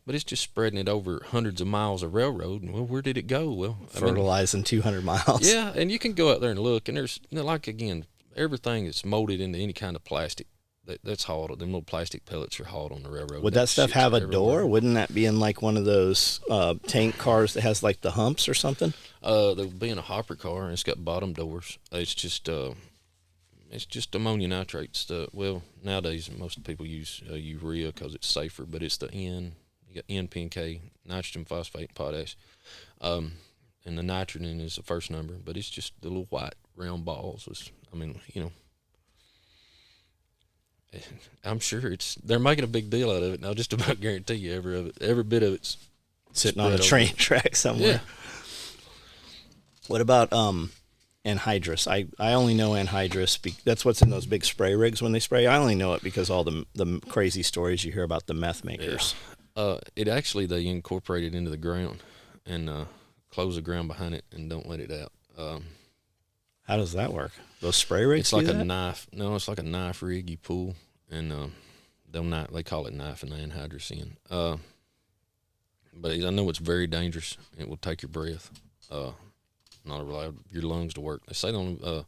Speaker 2: But it's just spreading it over hundreds of miles of railroad. And, well, where did it go? Well,
Speaker 1: fertilizing 200 miles.
Speaker 2: Yeah, and you can go out there and look, and there's, like, again, everything that's molded into any kind of plastic. That's hauled. Them little plastic pellets are hauled on the railroad.
Speaker 1: Would that stuff have a door? Wouldn't that be in like one of those tank cars that has like the humps or something?
Speaker 2: There would be in a hopper car, and it's got bottom doors. It's just ammonium nitrate stuff. Well, nowadays most people use urea because it's safer, but it's the N. You got N, P, and K, nitrogen, phosphate, and potash. And the nitrogen is the first number, but it's just the little white round balls. I'm sure they're making a big deal out of it, and I'll just about guarantee you every bit of it's
Speaker 1: sitting on a train track somewhere.
Speaker 2: Yeah.
Speaker 1: What about anhydrous? I only know anhydrous. That's what's in those big spray rigs when they spray. I only know it because all the crazy stories you hear about the meth makers.
Speaker 2: Yeah. It actually, they incorporate it into the ground and close the ground behind it and don't let it out.
Speaker 1: How does that work? Those spray rigs?
Speaker 2: It's like a knife. No, it's like a knife rig you pull, and they call it knifing the anhydrous in. But I know it's very dangerous. It will take your breath. Not allow your lungs to work. They say the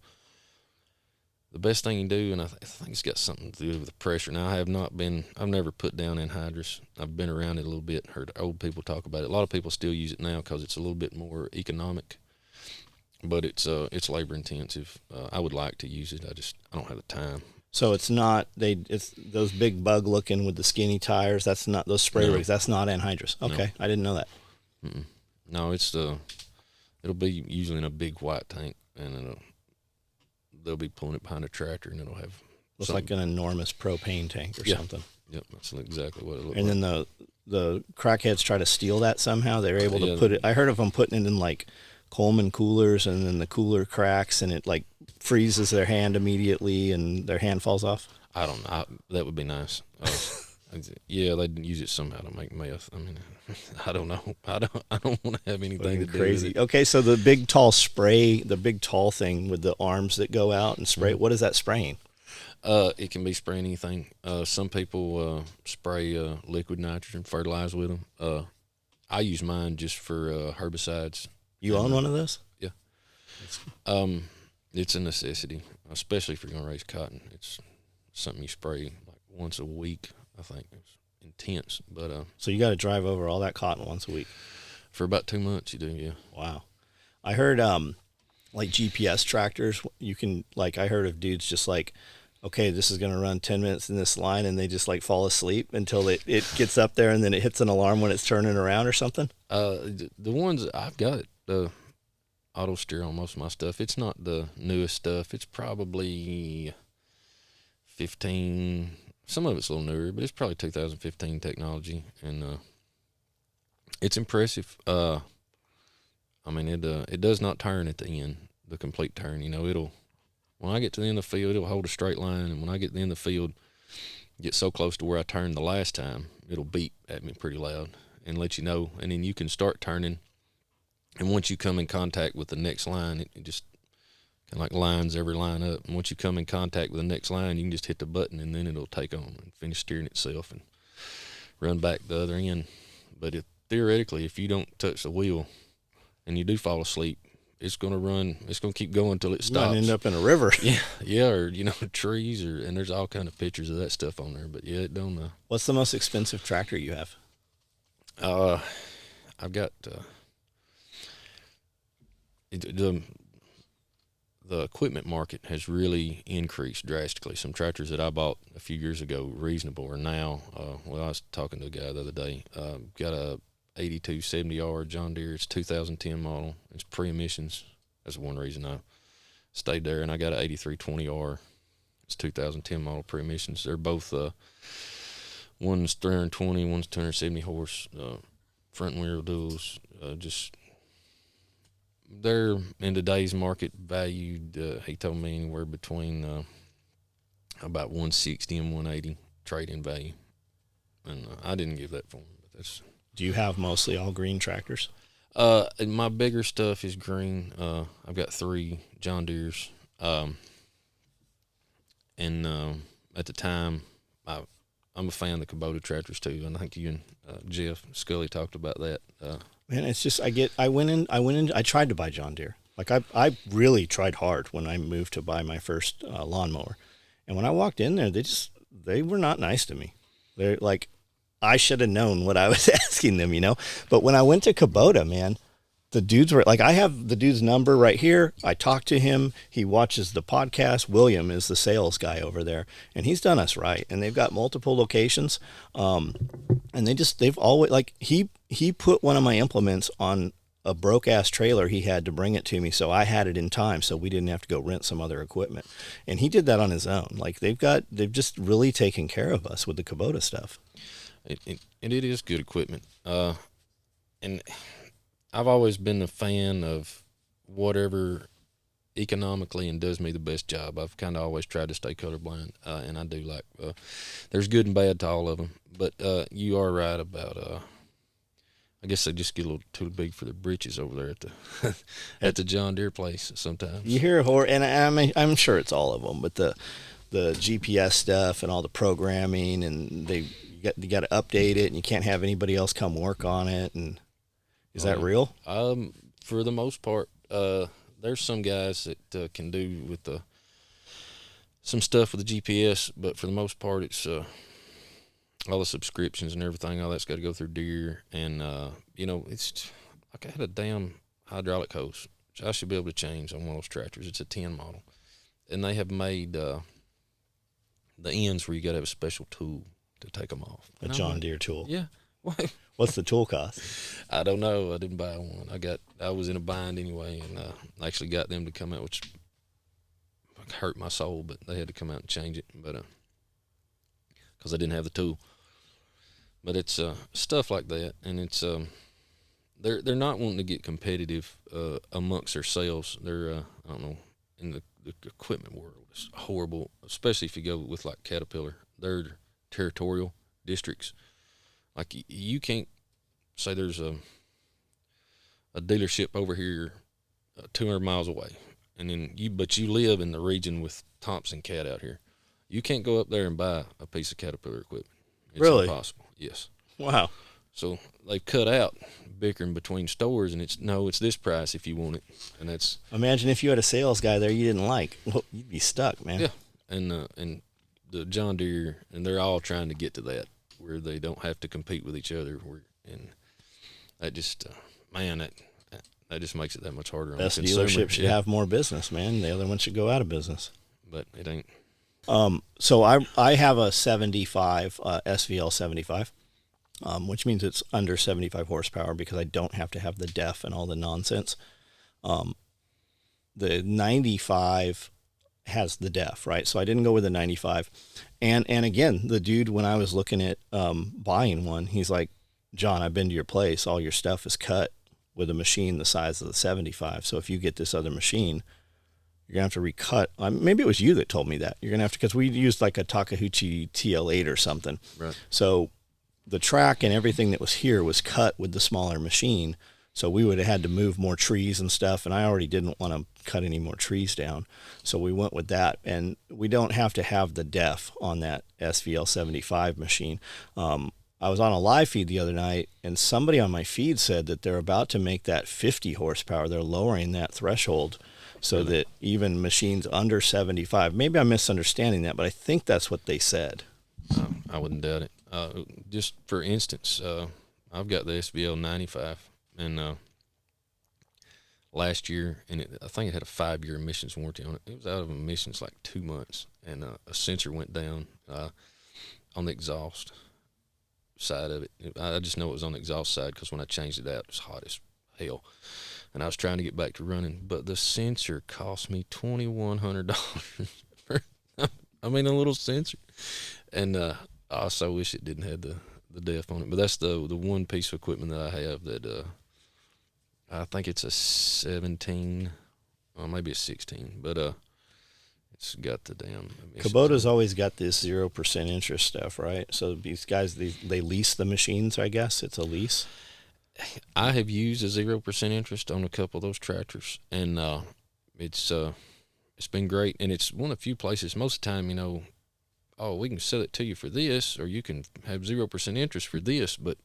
Speaker 2: best thing you do, and I think it's got something to do with the pressure. Now, I've never put down anhydrous. I've been around it a little bit, heard old people talk about it. A lot of people still use it now because it's a little bit more economic. But it's labor intensive. I would like to use it. I don't have the time.
Speaker 1: So it's not it's those big bug looking with the skinny tires. That's not those spray rigs. That's not anhydrous. Okay, no. I didn't know that.
Speaker 2: Mm-mm. No, it'll be usually in a big white tank, and they'll be pulling it behind a tractor, and it'll have
Speaker 1: looks like an enormous propane tank or something.
Speaker 2: Yep, that's exactly what it looks
Speaker 1: like. And then the crackheads try to steal that somehow. They're able to put it. I heard of them putting it in like Coleman coolers, and then the cooler cracks, and it like freezes their hand immediately, and their hand falls off.
Speaker 2: I don't know. That would be nice. Yeah, they use it somehow to make meth. I mean, I don't know. I don't want to have anything to do
Speaker 1: Crazy.
Speaker 2: with it.
Speaker 1: Okay, so the big tall spray, the big tall thing with the arms that go out and spray.
Speaker 2: Mhm.
Speaker 1: What is that spraying?
Speaker 2: It can be spraying anything. Some people spray liquid nitrogen, fertilize with them. I use mine just for herbicides.
Speaker 1: You
Speaker 2: And,
Speaker 1: own one of those?
Speaker 2: Yeah. It's a necessity, especially if you're going to raise cotton. It's something you spray like once a week. I think it's intense, but
Speaker 1: So you got to drive over all that cotton once a week.
Speaker 2: for about 2 months you do. Yeah.
Speaker 1: Wow. I heard like GPS tractors, you can like I heard of dudes just like, okay, this is going to run 10 minutes in this line, and they just like fall asleep until it gets up there, and then it hits an alarm when it's turning around or something.
Speaker 2: The ones I've got auto steer on most of my stuff. It's not the newest stuff. It's probably 15. Some of it's a little newer, but it's probably 2015 technology, and it's impressive. I mean, it does not turn at the end, the complete turn. You know, it'll when I get to the end of the field, it'll hold a straight line, and when I get to the end of the field, get so close to where I turned the last time, it'll beep at me pretty loud and let you know, and then you can start turning. And once you come in contact with the next line, it just kind of like lines every line up. And once you come in contact with the next line, you can just hit the button, and then it'll take on and finish steering itself and run back the other end. But theoretically, if you don't touch the wheel and you do fall asleep, it's going to run. It's going to keep going until it
Speaker 1: You might
Speaker 2: stops.
Speaker 1: end up in a river.
Speaker 2: Yeah, or trees, and there's all kind of pictures of that stuff on there. But yeah, it don't.
Speaker 1: What's the most expensive tractor you have?
Speaker 2: I've got the equipment market has really increased drastically. Some tractors that I bought a few years ago, reasonable, are now. Well, I was talking to a guy the other day. Got a 82 70R John Deere. It's 2010 model. It's pre-emissions. That's one reason I stayed there. And I got an 8320R. It's 2010 model pre-emissions. They're both one's 320, one's 270 horse. Front wheel duals. They're in today's market valued. He told me anywhere between about 160 and 180 trade-in value, and I didn't give that for him. But that's.
Speaker 1: Do you have mostly all green tractors?
Speaker 2: My bigger stuff is green. I've got 3 John Deeres, and at the time, I'm a fan of the Kubota tractors too, and I think you and Jeff Scully talked about that.
Speaker 1: Man, it's just I went in. I tried to buy John Deere. Like I really tried hard when I moved to buy my first lawnmower, and when I walked in there, they were not nice to me. They're like, I should have known what I was asking them, But when I went to Kubota, man, the dudes were like, I have the dude's number right here. I talked to him. He watches the podcast. William is the sales guy over there, and he's done us right. And they've got multiple locations. And they've always like, he put one of my implements on a broke ass trailer he had to bring it to me. So I had it in time. So we didn't have to go rent some other equipment. And he did that on his own. Like they've just really taken care of us with the Kubota stuff.
Speaker 2: It is good equipment. And I've always been a fan of whatever economically and does me the best job. I've kind of always tried to stay colorblind, and I do like. There's good and bad to all of them, but you are right about. I guess they just get a little too big for their britches over there at the John Deere place sometimes.
Speaker 1: You hear horror, and I'm sure it's all of them, but the GPS stuff and all the programming, and you got to update it, and you can't have anybody else come work on it. And is that real?
Speaker 2: For the most part, there's some guys that can do with some stuff with the GPS, but for the most part, it's all the subscriptions and everything. All that's got to go through Deere, and it's like I had a damn hydraulic hose, which I should be able to change on one of those tractors. It's a 10 model, and they have made the ends where you got to have a special tool to take them off.
Speaker 1: A John Deere tool.
Speaker 2: Yeah.
Speaker 1: What's the tool cost?
Speaker 2: I don't know. I didn't buy one. I was in a bind anyway, and I actually got them to come out, which hurt my soul, but they had to come out and change it, but because I didn't have the tool. But it's stuff like that, and it's they're not wanting to get competitive amongst themselves. They're I don't know, in the equipment world, it's horrible, especially if you go with like Caterpillar. They're territorial. districts. Like you can't say there's a dealership over here 200 miles away, and then but you live in the region with Thompson Cat out here. You can't go up there and buy a piece of Caterpillar equipment. It's
Speaker 1: Really?
Speaker 2: impossible. Yes.
Speaker 1: Wow.
Speaker 2: So they've cut out bickering between stores, and it's this price if you want it, and that's.
Speaker 1: Imagine if you had a sales guy there you didn't like. Well, you'd be stuck, man.
Speaker 2: Yeah, and the John Deere, and they're all trying to get to that where they don't have to compete with each other. And that just, man, that just makes it that much harder.
Speaker 1: Best
Speaker 2: on the consumer.
Speaker 1: dealership should have more business, man. The other one should go out of business.
Speaker 2: But it ain't.
Speaker 1: So I have a 75 SVL 75. Which means it's under 75 horsepower because I don't have to have the DEF and all the nonsense. The 95 has the DEF, right? So I didn't go with the 95. And again, the dude, when I was looking at buying one, he's like, John, I've been to your place. All your stuff is cut with a machine the size of the 75. So if you get this other machine, you're going to have to recut. Maybe it was you that told me that. You're going to have to, because we used like a Takeuchi TL8 or something.
Speaker 2: Right.
Speaker 1: So the track and everything that was here was cut with the smaller machine. So we would have had to move more trees and stuff. And I already didn't want to cut any more trees down. So we went with that. And we don't have to have the DEF on that SVL 75 machine. I was on a live feed the other night, and somebody on my feed said that they're about to make that 50 horsepower. They're lowering that threshold so that even machines under 75, maybe I'm misunderstanding that, but I think that's what they said.
Speaker 2: I wouldn't doubt it. Just for instance, I've got the SVL 95, and last year, and I think it had a 5-year emissions warranty on it. It was out of emissions like 2 months, and a sensor went down on the exhaust side of it. I just know it was on the exhaust side because when I changed it out, it was hot as hell, and I was trying to get back to running, but the sensor cost me $2,100 I mean, a little sensor, and I also wish it didn't have the DEF on it, but that's the one piece of equipment that I have that I think it's a 17, or maybe a 16, but it's got the damn emissions.
Speaker 1: Kubota's always got this 0% interest stuff, right? So these guys, they lease the machines, I guess. It's a lease.
Speaker 2: I have used a 0% interest on a couple of those tractors, and it's been great. And it's one of the few places, most of the time, we can sell it to you for this, or you can have 0% interest for this. But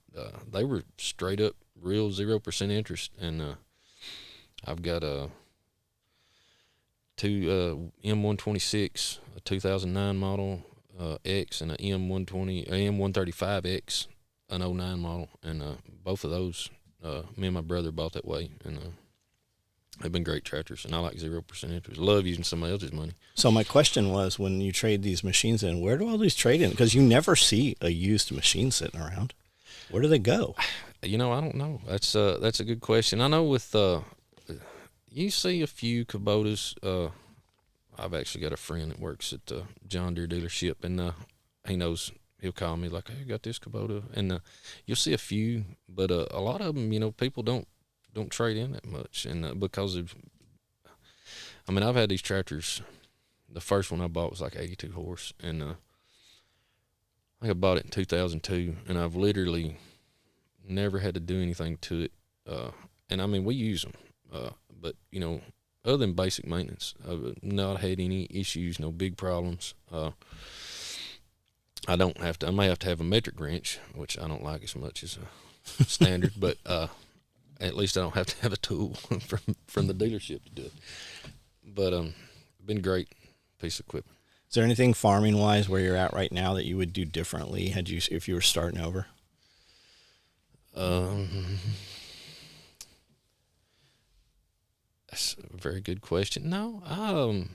Speaker 2: they were straight up real 0% interest, and I've got two M126, a 2009 model X, and an M135X, an 09 model, and both of those, me and my brother bought that way, and they've been great tractors, and I like 0% interest. Love using somebody else's money.
Speaker 1: So my question was, when you trade these machines in, where do all these trade in? Because you never see a used machine sitting around. Where do they go?
Speaker 2: I don't know. That's a good question. I know with you see a few Kubotas. I've actually got a friend that works at the John Deere dealership, and he knows. He'll call me like, "Hey, I got this Kubota," and you'll see a few, but a lot of them, people don't trade in that much, and because of, I've had these tractors. The first one I bought was like 82 horse, and I think I bought it in 2002, and I've literally never had to do anything to it. And we use them, but other than basic maintenance, I've not had any issues, no big problems. I don't have to. I may have to have a metric wrench, which I don't like as much as a standard, but at least I don't have to have a tool from the dealership to do it. But been great piece of equipment.
Speaker 1: Is there anything farming wise where you're at right now that you would do differently if you were starting over?
Speaker 2: That's a very good question. No, I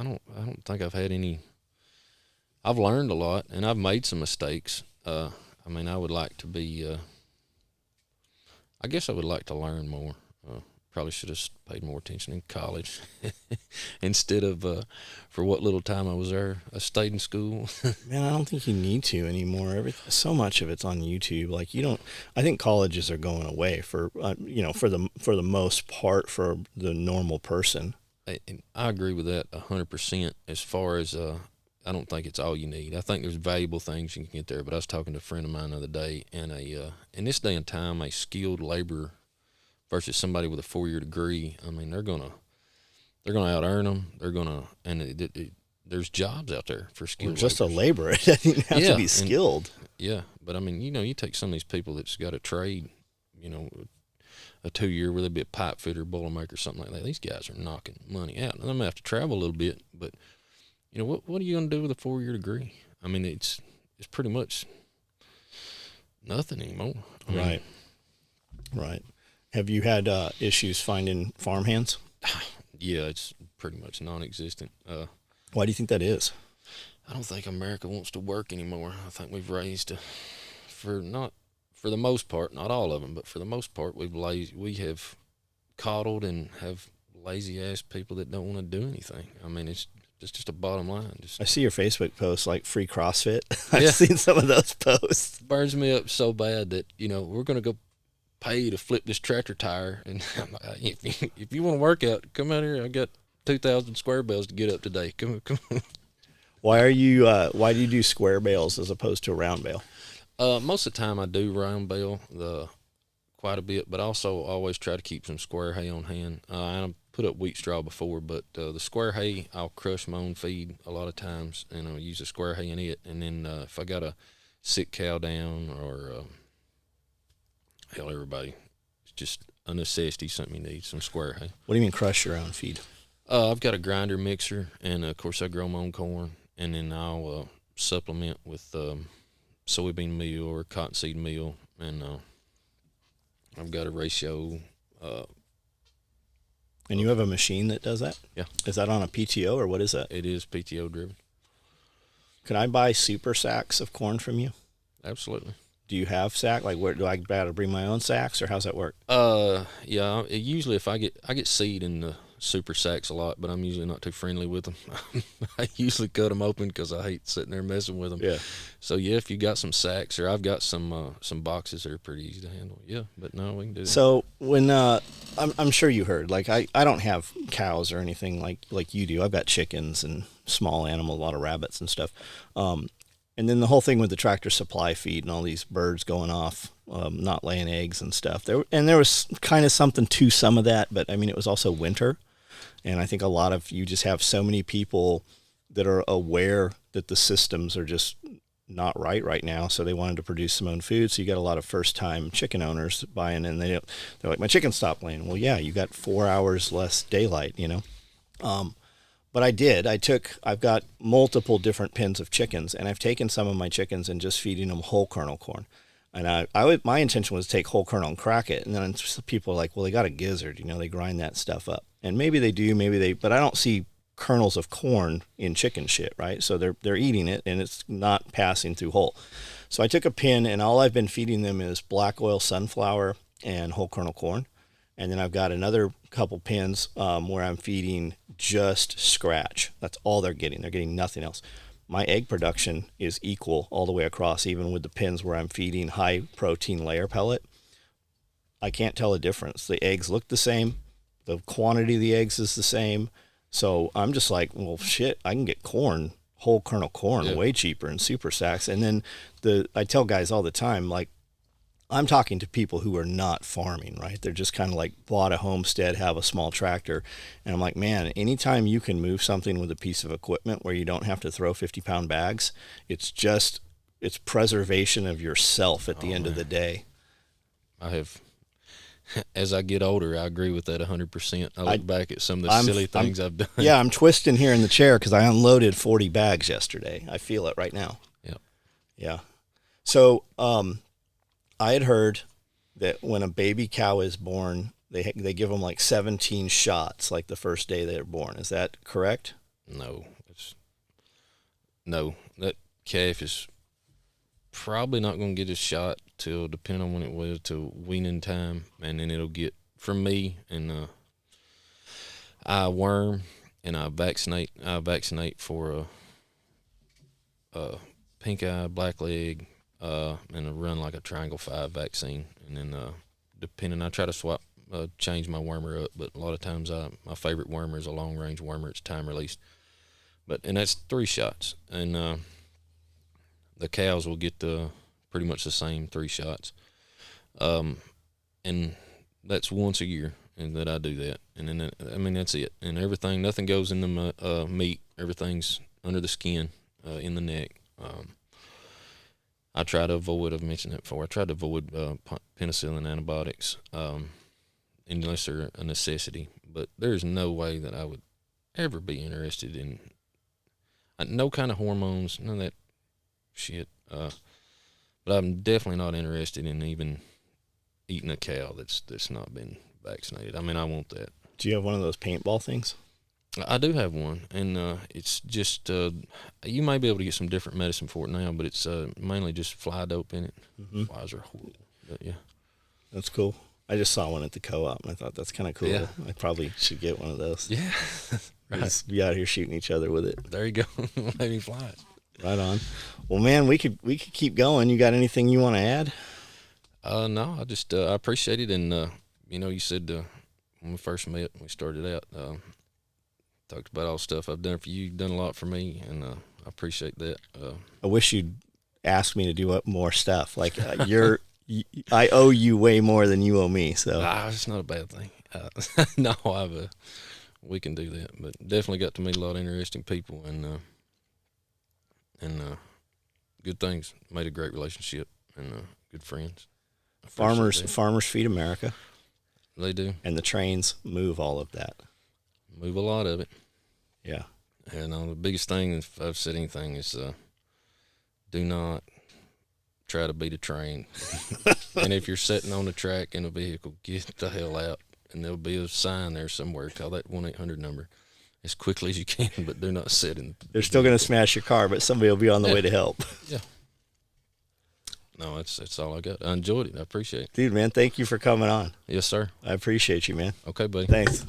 Speaker 2: don't think I've had any. I've learned a lot, and I've made some mistakes. I would like to be. I guess I would like to learn more. Probably should have paid more attention in college instead of for what little time I was there. I stayed in school.
Speaker 1: Man, I don't think you need to anymore. So much of it's on YouTube. Like I think colleges are going away for for the most part for the normal person.
Speaker 2: I agree with that 100%. As far as I don't think it's all you need. I think there's valuable things you can get there. But I was talking to a friend of mine the other day, and in this day and time, a skilled laborer versus somebody with a 4-year degree, I mean, they're gonna out earn them. They're gonna, and there's jobs out there for skilled.
Speaker 1: Just
Speaker 2: laborers.
Speaker 1: a laborer. It doesn't have to be skilled.
Speaker 2: Yeah, but I mean, you take some of these people that's got a trade, a 2-year, whether it be a pipe fitter, boilermaker, something like that. These guys are knocking money out. And they may have to travel a little bit, but what are you going to do with a 4-year degree? I mean, it's pretty much nothing anymore.
Speaker 1: Right. Right. Have you had issues finding farm hands?
Speaker 2: Yeah, it's pretty much non-existent.
Speaker 1: Why do you think that is?
Speaker 2: I don't think America wants to work anymore. I think we've raised, for the most part, not all of them, but for the most part, we have coddled and have lazy ass people that don't want to do anything. I mean, it's just a bottom line.
Speaker 1: I see your Facebook posts like free CrossFit. I've seen some of those posts.
Speaker 2: Burns me up so bad that we're gonna go pay to flip this tractor tire, and if you want to work out, come out here. I got 2,000 square bales to get up today. Come on.
Speaker 1: Why do you do square bales as opposed to a round bale?
Speaker 2: Most of the time I do round bale quite a bit, but also always try to keep some square hay on hand. I put up wheat straw before, but the square hay I'll crush my own feed a lot of times, and I'll use the square hay in it. And then if I got a sick cow down, or hell, everybody, it's just a necessity, something you need, some square hay.
Speaker 1: What do you mean crush your own feed?
Speaker 2: I've got a grinder mixer, and of course I grow my own corn, and then I'll supplement with soybean meal or cottonseed meal, and I've got a ratio.
Speaker 1: And you have a machine that does that?
Speaker 2: Yeah.
Speaker 1: Is that on a PTO or what is that?
Speaker 2: It is PTO driven.
Speaker 1: Can I buy super sacks of corn from you?
Speaker 2: Absolutely.
Speaker 1: Do you have sack? Like, where do I gotta bring my own sacks, or how's that work?
Speaker 2: Yeah. Usually, if I get seed in the super sacks a lot, but I'm usually not too friendly with them. I usually cut them open because I hate sitting there messing with them.
Speaker 1: Yeah.
Speaker 2: So yeah, if you got some sacks, or I've got some boxes that are pretty easy to handle. Yeah, but no, we can do that.
Speaker 1: So when I'm sure you heard, like I don't have cows or anything like you do. I've got chickens and small animal, a lot of rabbits and stuff. And then the whole thing with the Tractor Supply feed and all these birds going off, not laying eggs and stuff. There was kind of something to some of that, but I mean, it was also winter. And I think a lot of you just have so many people that are aware that the systems are just not right now. So they wanted to produce some own food. So you got a lot of first time chicken owners buying, and they're like, my chicken stopped laying. Well, yeah, you got 4 hours less daylight, But I've got multiple different pens of chickens, and I've taken some of my chickens and just feeding them whole kernel corn. And my intention was to take whole kernel and crack it. And then people are like, well, they got a gizzard, they grind that stuff up. And maybe they do, but I don't see kernels of corn in chicken shit, right? So they're eating it, and it's not passing through whole. So I took a pen, and all I've been feeding them is black oil sunflower and whole kernel corn. And then I've got another couple pens where I'm feeding just scratch. That's all they're getting. They're getting nothing else. My egg production is equal all the way across, even with the pens where I'm feeding high protein layer pellet. I can't tell a difference. The eggs look the same. The quantity of the eggs is the same. So I'm just like, well, shit, I can get corn, whole kernel corn, way cheaper in super sacks. And then I tell guys all the time, like, I'm talking to people who are not farming, right? They're just kind of like bought a homestead, have a small tractor. And I'm like, man, anytime you can move something with a piece of equipment where you don't have to throw 50-pound bags, it's preservation of yourself at the end of the day.
Speaker 2: As I get older, I agree with that 100%. I look back at some of the silly things I've done.
Speaker 1: Yeah, I'm twisting here in the chair because I unloaded 40 bags yesterday. I feel it right now. Yeah. So, I had heard that when a baby cow is born, they give them like 17 shots, like the first day they're born. Is that correct?
Speaker 2: No, that calf is probably not going to get a shot till, depending on when it was, till weaning time, and then it'll get from me. And I worm and I vaccinate. I vaccinate for a pink eye, black leg. And I run like a triangle 5 vaccine, and then I try to change my wormer up, but a lot of times my favorite wormer is a long range wormer. It's time released and that's 3 shots, and the cows will get pretty much the same 3 shots, and that's once a year, and that I do that, and then that's it, and everything, nothing goes in the meat, everything's under the skin, in the neck. I try to avoid, I've mentioned that before, I try to avoid penicillin antibiotics, unless they're a necessity. But there's no way that I would ever be interested in no kind of hormones, none of that shit. But I'm definitely not interested in even eating a cow that's not been vaccinated. I mean, I want that.
Speaker 1: Do you have one of those paintball things?
Speaker 2: I do have one, and it's just you may be able to get some different medicine for it now, but it's mainly just fly dope in it. Mm-hmm. Flies are horrible, but yeah.
Speaker 1: That's cool. I just saw one at the co-op, and I thought that's kind of cool. Yeah. I probably should get one of those.
Speaker 2: Yeah, right.
Speaker 1: Just be out here shooting each other with it.
Speaker 2: There you go. Maybe fly it.
Speaker 1: Right on. Well, man, we could keep going. You got anything you want to add?
Speaker 2: No, I just I appreciate it, and you said when we first met, we started out. Talked about all the stuff I've done for you. You've done a lot for me, and I appreciate that.
Speaker 1: I wish you'd ask me to do more stuff. Like I owe you way more than you owe me. So
Speaker 2: it's not a bad thing. No, we can do that. But definitely got to meet a lot of interesting people, and good things. Made a great relationship, and good friends.
Speaker 1: Farmers feed America.
Speaker 2: They do,
Speaker 1: and the trains move all of that.
Speaker 2: Move a lot of it.
Speaker 1: Yeah. And
Speaker 2: the biggest thing, if I've said anything, is do not try to beat a train. And if you're sitting on the track in a vehicle, get the hell out. And there'll be a sign there somewhere. Call that 1-800 number as quickly as you can, but do not sit in.
Speaker 1: They're still going to smash your car, but somebody will be on the way to help.
Speaker 2: Yeah. No, that's all I got. I enjoyed it. I appreciate it.
Speaker 1: Dude, man, thank you for coming on.
Speaker 2: Yes, sir.
Speaker 1: I appreciate you, man.
Speaker 2: Okay, buddy.
Speaker 1: Thanks.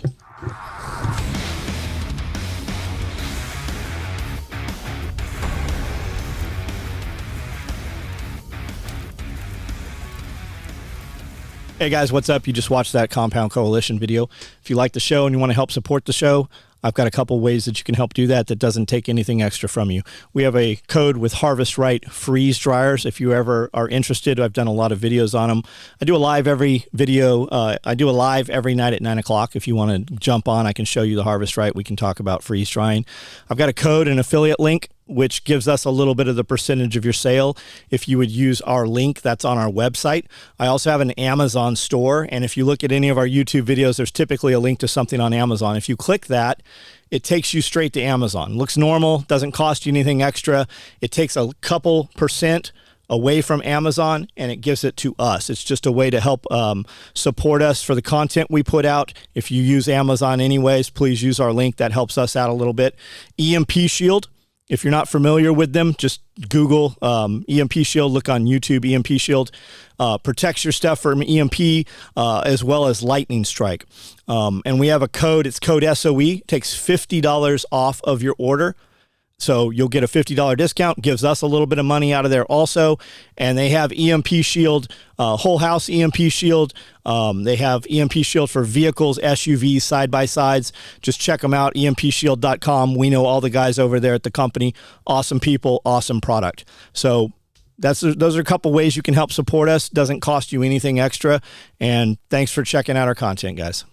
Speaker 1: Hey guys, what's up? You just watched that Compound Coalition video. If you like the show and you want to help support the show, I've got a couple ways that you can help do that doesn't take anything extra from you. We have a code with Harvest Right freeze dryers. If you ever are interested, I've done a lot of videos on them. I do a live every night at 9 o'clock. If you want to jump on, I can show you the Harvest Right. We can talk about freeze drying. I've got a code, an affiliate link, which gives us a little bit of the percentage of your sale if you would use our link that's on our website. I also have an Amazon store, and if you look at any of our YouTube videos, there's typically a link to something on Amazon. If you click that, it takes you straight to Amazon. Looks normal, doesn't cost you anything extra. It takes a couple percent away from Amazon, and it gives it to us. It's just a way to help support us for the content we put out. If you use Amazon anyways, please use our link. That helps us out a little bit. EMP Shield. If you're not familiar with them, just Google EMP Shield, look on YouTube, EMP Shield. Protects your stuff from EMP as well as lightning strike. And we have a code, it's code SOE, takes $50 off of your order. So you'll get a $50 discount, gives us a little bit of money out of there also. And they have EMP Shield, whole house EMP Shield. They have EMP Shield for vehicles, SUVs, side-by-sides. Just check them out, empshield.com. We know all the guys over there at the company. Awesome people, awesome product. So those are a couple ways you can help support us. Doesn't cost you anything extra. And thanks for checking out our content, guys.